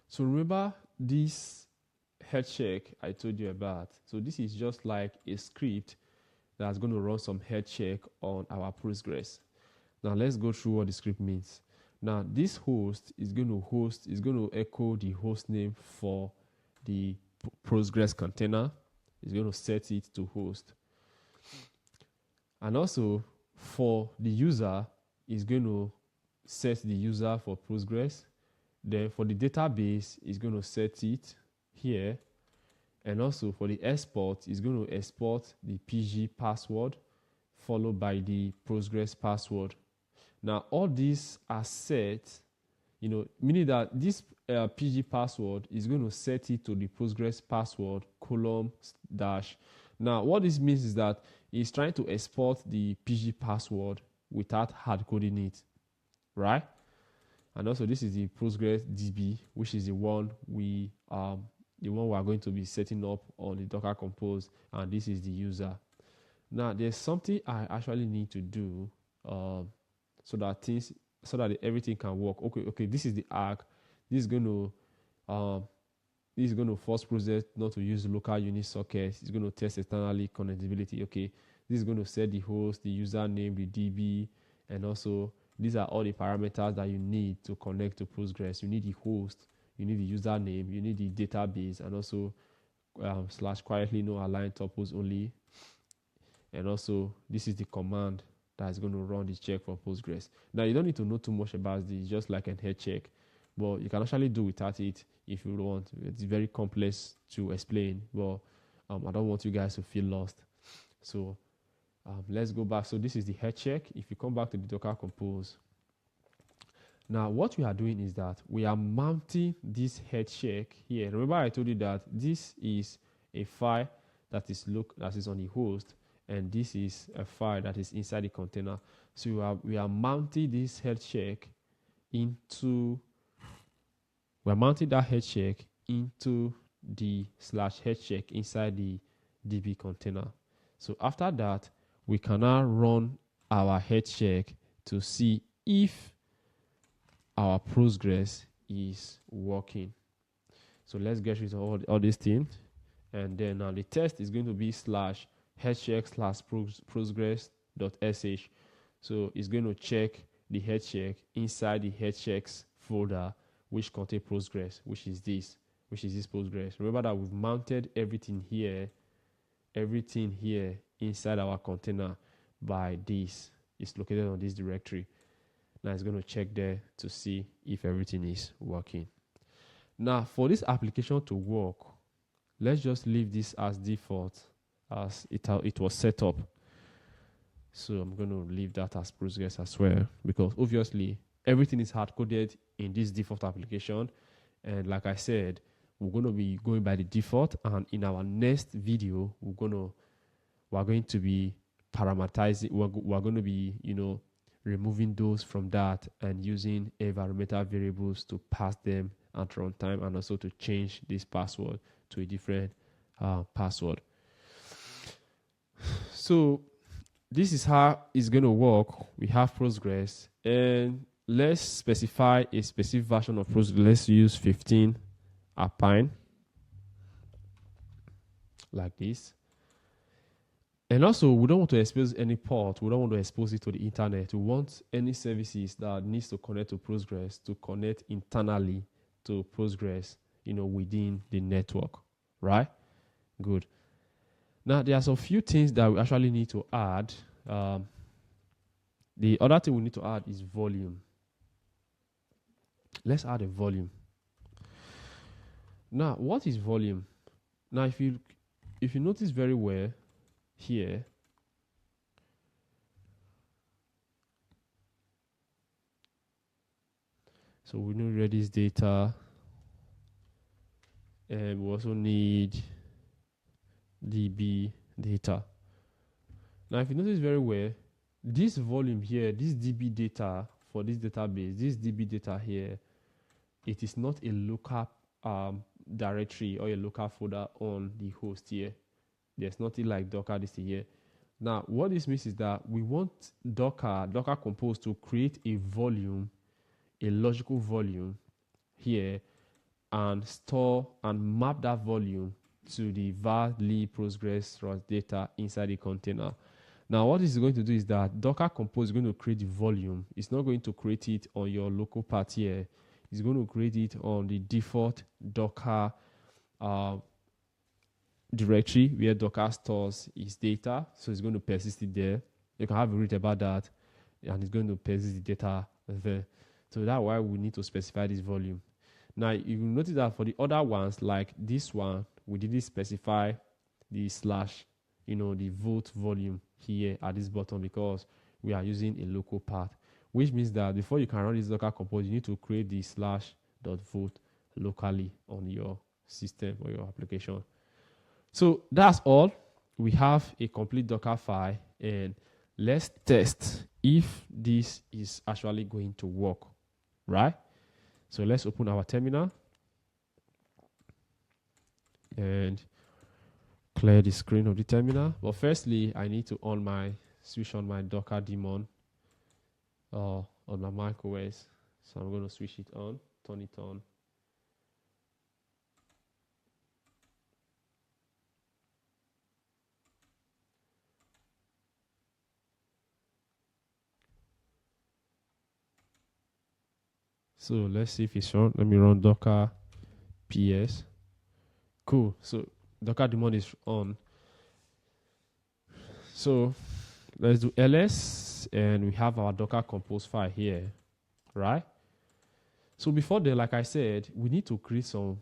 [SPEAKER 1] So remember this head check I told you about. So this is just like a script that's going to run some head check on our Postgres. Now let's go through what the script means. Now this host is going to echo the host name for the Postgres container. It's going to set it to host. And also for the user, it's going to set the user for Postgres. Then for the database, it's going to set it here. And also for the export, it's going to export the PG password followed by the Postgres password. Now, all these are set, meaning that this PG password is going to set it to the Postgres password :/ Now, what this means is that it's trying to export the PG password without hard coding it, right? And also, this is the Postgres DB, which is the one we are going to be setting up on the Docker Compose, and this is the user. Now, there's something I actually need to do so that everything can work. Okay. This is the arc. This is going to force Postgres not to use local unit sockets. It's going to test externally connectivity. Okay, this is going to set the host, the username, the DB, and also these are all the parameters that you need to connect to Postgres. You need the host, you need the username, you need the database, and also / quietly no align tuples only. And also this is the command that is going to run this check for Postgres. Now you don't need to know too much about this, just like a head check, but you can actually do without it if you want. It's very complex to explain, but I don't want you guys to feel lost. So let's go back. So this is the head check. If you come back to the Docker Compose, now what we are doing is that we are mounting this head check here. Remember I told you that this is a file that is on the host, and this is a file that is inside the container. So we are mounting this head check into that head check into the /head check inside the DB container. So after that, we can now run our head check to see if our Postgres is working. So let's get rid of all these things. And then now the test is going to be /headcheck/postgres.sh. So it's going to check the head check inside the head checks folder, which contains Postgres, which is this Postgres. Remember that we've mounted everything here inside our container by this. It's located on this directory. Now it's going to check there to see if everything is working. Now for this application to work, let's just leave this as default as it was set up. So I'm going to leave that as Postgres as well, because obviously everything is hard-coded in this default application. And like I said, we're going to be going by the default, and in our next video, we're going to be parameterizing. We're going to be, removing those from that and using environmental variables to pass them at runtime, and also to change this password to a different password. So this is how it's going to work. We have Postgres, and let's specify a specific version of Postgres. Let's use 15 Alpine, like this. And also, we don't want to expose any port. We don't want to expose it to the internet. We want any services that needs to connect to Postgres to connect internally to Postgres, within the network, right? Good. Now, there are some few things that we actually need to add. The other thing we need to add is volume. Let's add a volume. Now, what is volume? Now, if you notice very well here, so we need Redis data, and we also need DB data. Now, if you notice very well, this volume here, this DB data for this database, this DB data here, it is not a local directory or a local folder on the host here. There's nothing like Docker this here. Now, what this means is that we want Docker Compose to create a volume, a logical volume here, and store and map that volume to the var lib Postgres data inside the container. Now, what this is going to do is that Docker Compose is going to create the volume. It's not going to create it on your local part here. It's going to create it on the default Docker directory where Docker stores its data. So it's going to persist it there. You can have a read about that, and it's going to persist the data there. So that's why we need to specify this volume. Now, you will notice that for the other ones, like this one, we didn't specify the / the volt volume here at this button because we are using a local path, which means that before you can run this Docker compose, you need to create the /vote locally on your system or your application. So that's all. We have a complete Docker file, and let's test if this is actually going to work, right? So let's open our terminal and clear the screen of the terminal. But firstly, I need to switch on my Docker daemon on my macOS. So I'm going to switch it on, turn it on. So let's see if it's on. Let me run Docker PS. Cool. So Docker daemon is on. So let's do ls, and we have our Docker compose file here, right? So before that, like I said, we need to create some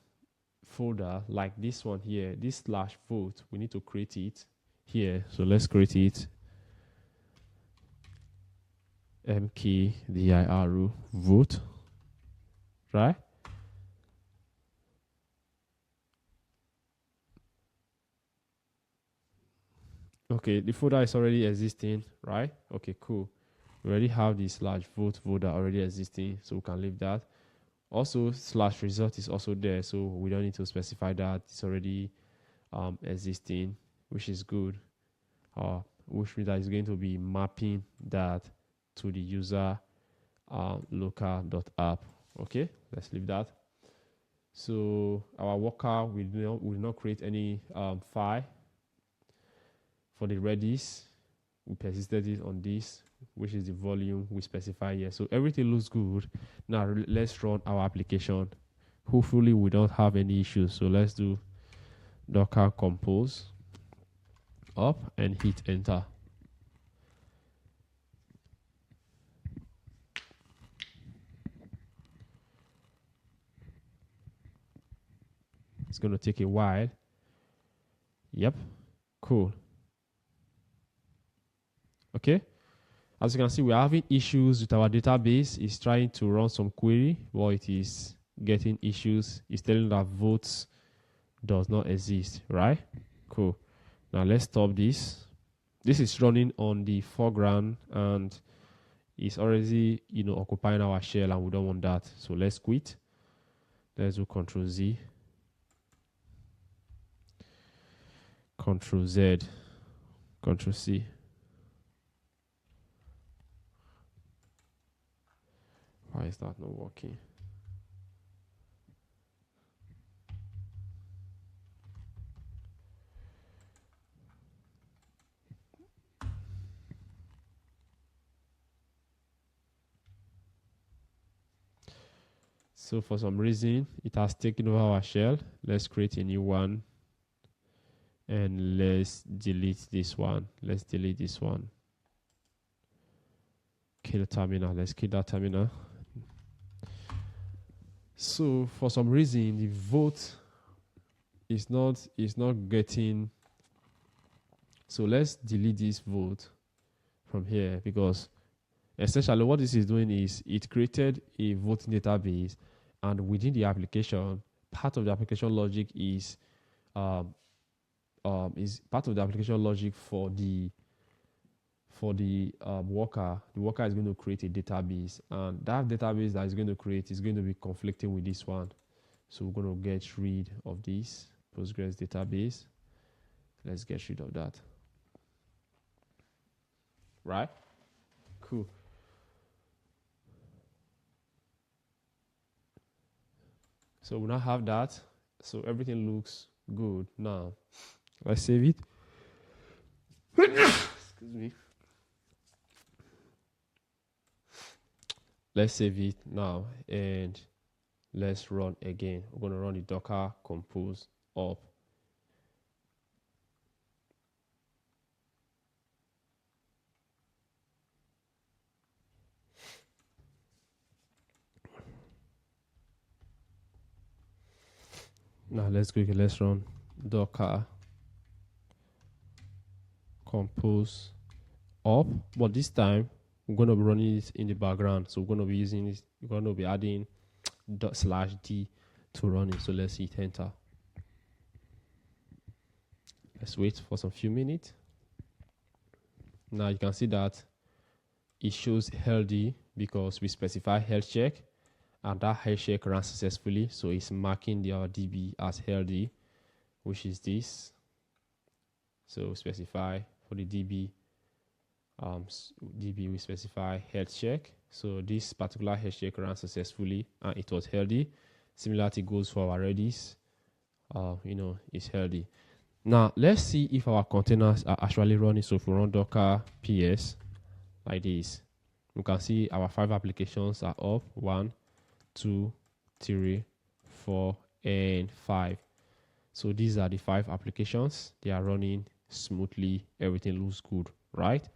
[SPEAKER 1] folder like this one here, this /vote. We need to create it here. So let's create it. mkdir vote, right? Okay, the folder is already existing, right? Okay, cool. We already have the /vote folder already existing, so we can leave that. Also, /result is also there, so we don't need to specify that. It's already existing, which is good. Which means that it's going to be mapping that to the user local.app. Okay, let's leave that. So our worker will not create any file. For the Redis, we persisted it on this, which is the volume we specify here. So everything looks good. Now let's run our application. Hopefully we don't have any issues. So let's do Docker compose up and hit enter. It's going to take a while. Yep, cool. Okay, as you can see, we're having issues with our database. It's trying to run some query, but it is getting issues. It's telling that votes does not exist, right? Cool. Now let's stop this. This is running on the foreground and it's already, occupying our shell, and we don't want that. So let's quit. Let's do Control Z, Control Z, Control C. Why is that not working? So for some reason, it has taken over our shell. Let's create a new one. And let's delete this one. Let's delete this one. Kill terminal. Let's kill that terminal. So for some reason, the vote is not getting. So let's delete this vote from here, because essentially what this is doing is it created a voting database, and within the application, part of the application logic is part of the application logic for the worker. The worker is going to create a database, and that database that is going to create is going to be conflicting with this one. So we're going to get rid of this Postgres database. Let's get rid of that. Right? Cool. So we now have that. So everything looks good now. Let's save it. Excuse me. Let's save it now and let's run again. We're going to run the Docker compose up. Now let's run Docker compose up, but this time we're going to be running it in the background. So we're going to be using this, we're going to be adding /d to run it. So let's hit enter. Let's wait for some few minutes. Now you can see that it shows healthy because we specify health check, and that health check ran successfully. So it's marking our DB as healthy, which is this. So specify for the DB, we specify health check. So this particular health check ran successfully and it was healthy. Similarity goes for our Redis. It's healthy. Now let's see if our containers are actually running. So if we run docker ps like this, we can see our 5 applications are up: 1, 2, 3, 4, and 5. So these are the 5 applications. They are running smoothly. Everything looks good, right?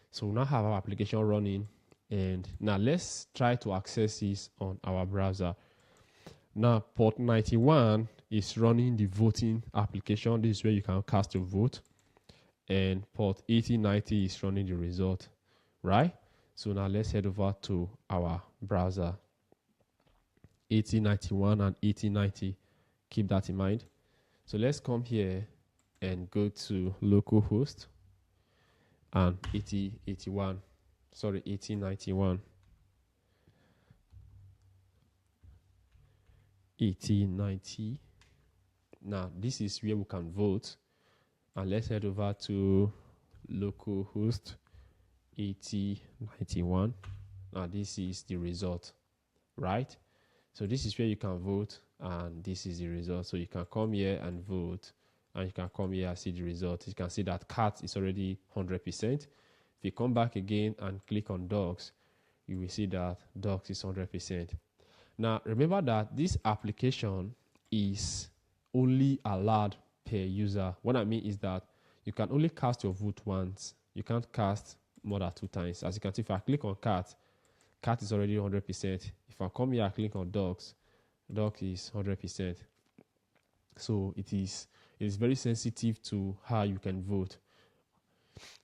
[SPEAKER 1] So we now have our application running, and now let's try to access this on our browser. Now port 91 is running the voting application. This is where you can cast your vote, and port 8090 is running the result, right? So now let's head over to our browser. 8091 and 8090, keep that in mind. So let's come here and go to localhost and 8091. Now this is where we can vote, and let's head over to localhost 8091. Now this is the result, right? So this is where you can vote, and this is the result. So you can come here and vote, and you can come here and see the result. You can see that cat is already 100%. If you come back again and click on docs, you will see that docs is 100%. Now remember that this application is only allowed per user. What I mean is that you can only cast your vote once. You can't cast more than 2 times. As you can see, if I click on cat is already 100%. If I come here and click on docs is 100%. So it is very sensitive to how you can vote,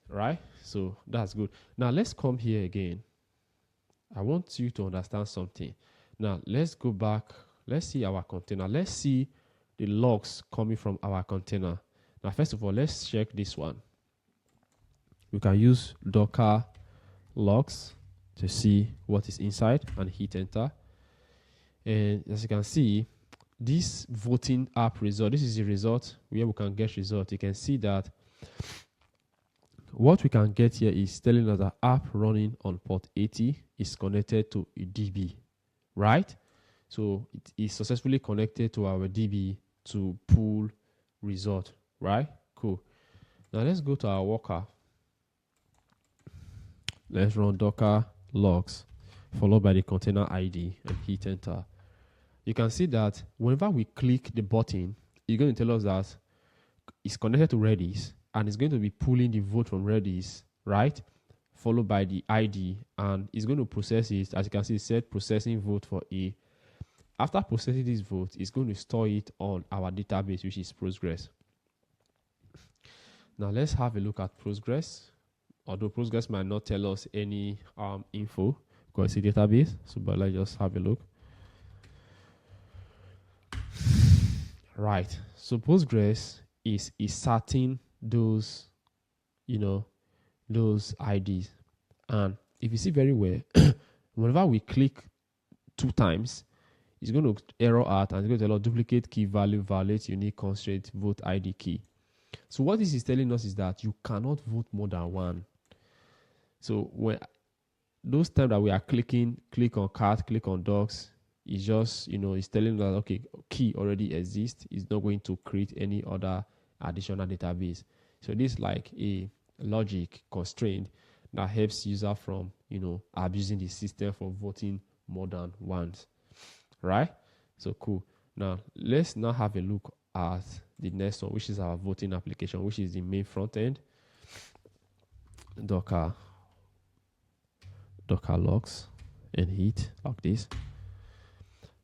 [SPEAKER 1] right? So that's good. Now let's come here again. I want you to understand something. Now let's go back. Let's see our container. Let's see the logs coming from our container. Now first of all, let's check this one. We can use docker logs to see what is inside and hit enter. And as you can see, this voting app result, this is the result where we can get result. You can see that what we can get here is telling us that app running on port 80 is connected to a DB, right? So it is successfully connected to our DB to pull result, right? Cool. Now let's go to our worker. Let's run docker logs followed by the container ID and hit enter. You can see that whenever we click the button, it's going to tell us that it's connected to Redis and it's going to be pulling the vote from Redis, right? Followed by the ID, and it's going to process it. As you can see, it said processing vote for A. After processing this vote, it's going to store it on our database, which is Postgres. Now let's have a look at Postgres. Although Postgres might not tell us any info because it's a database, so but let's just have a look. Right. So Postgres is inserting those, those IDs. And if you see very well, whenever we click 2 times, it's going to error out and it's going to tell us duplicate key value violates unique constraint vote ID key. So what this is telling us is that you cannot vote more than 1. So when those times that we are click on cart, click on docs, it's just, it's telling us, okay, key already exists. It's not going to create any other additional database. So this is like a logic constraint that helps user from, abusing the system for voting more than once, right? So cool. Now let's now have a look at the next one, which is our voting application, which is the main front end. Docker logs and hit like this.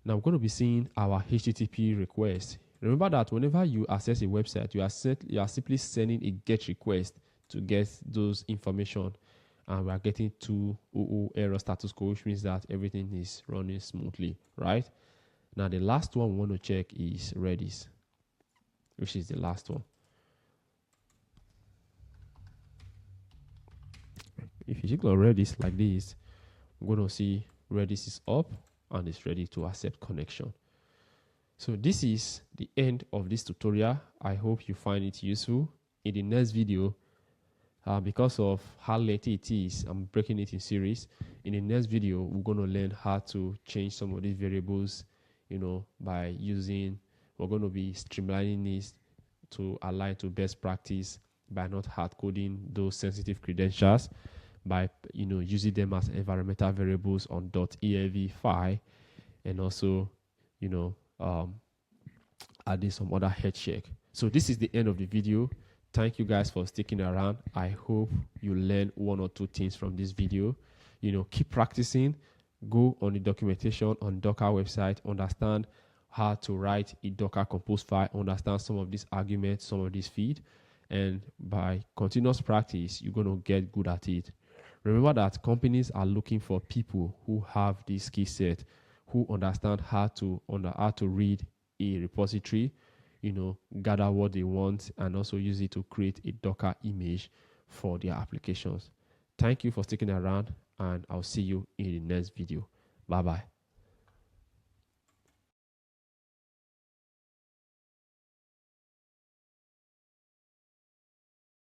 [SPEAKER 1] Now we're going to be seeing our HTTP request. Remember that whenever you access a website, you are simply sending a GET request to get those information, and we are getting 200 error status code, which means that everything is running smoothly, right? Now the last one we want to check is Redis, which is the last one. If you click on Redis like this, we're going to see Redis is up and it's ready to accept connection. So this is the end of this tutorial. I hope you find it useful. In the next video, because of how lengthy it is, I'm breaking it in series. In the next video, we're going to learn how to change some of these variables, by using, we're going to be streamlining this to align to best practice by not hard coding those sensitive credentials, by using them as environmental variables on .env file, and also adding some other head check. So this is the end of the video. Thank you guys for sticking around. I hope you learn one or two things from this video. Keep practicing. Go on the documentation on Docker website, understand how to write a Docker compose file, understand some of these arguments, some of these feed, and by continuous practice, you're going to get good at it. Remember that companies are looking for people who have this skill set, who understand how to read a repository, gather what they want, and also use it to create a Docker image for their applications. Thank you for sticking around, and I'll see you in the next video. Bye-bye.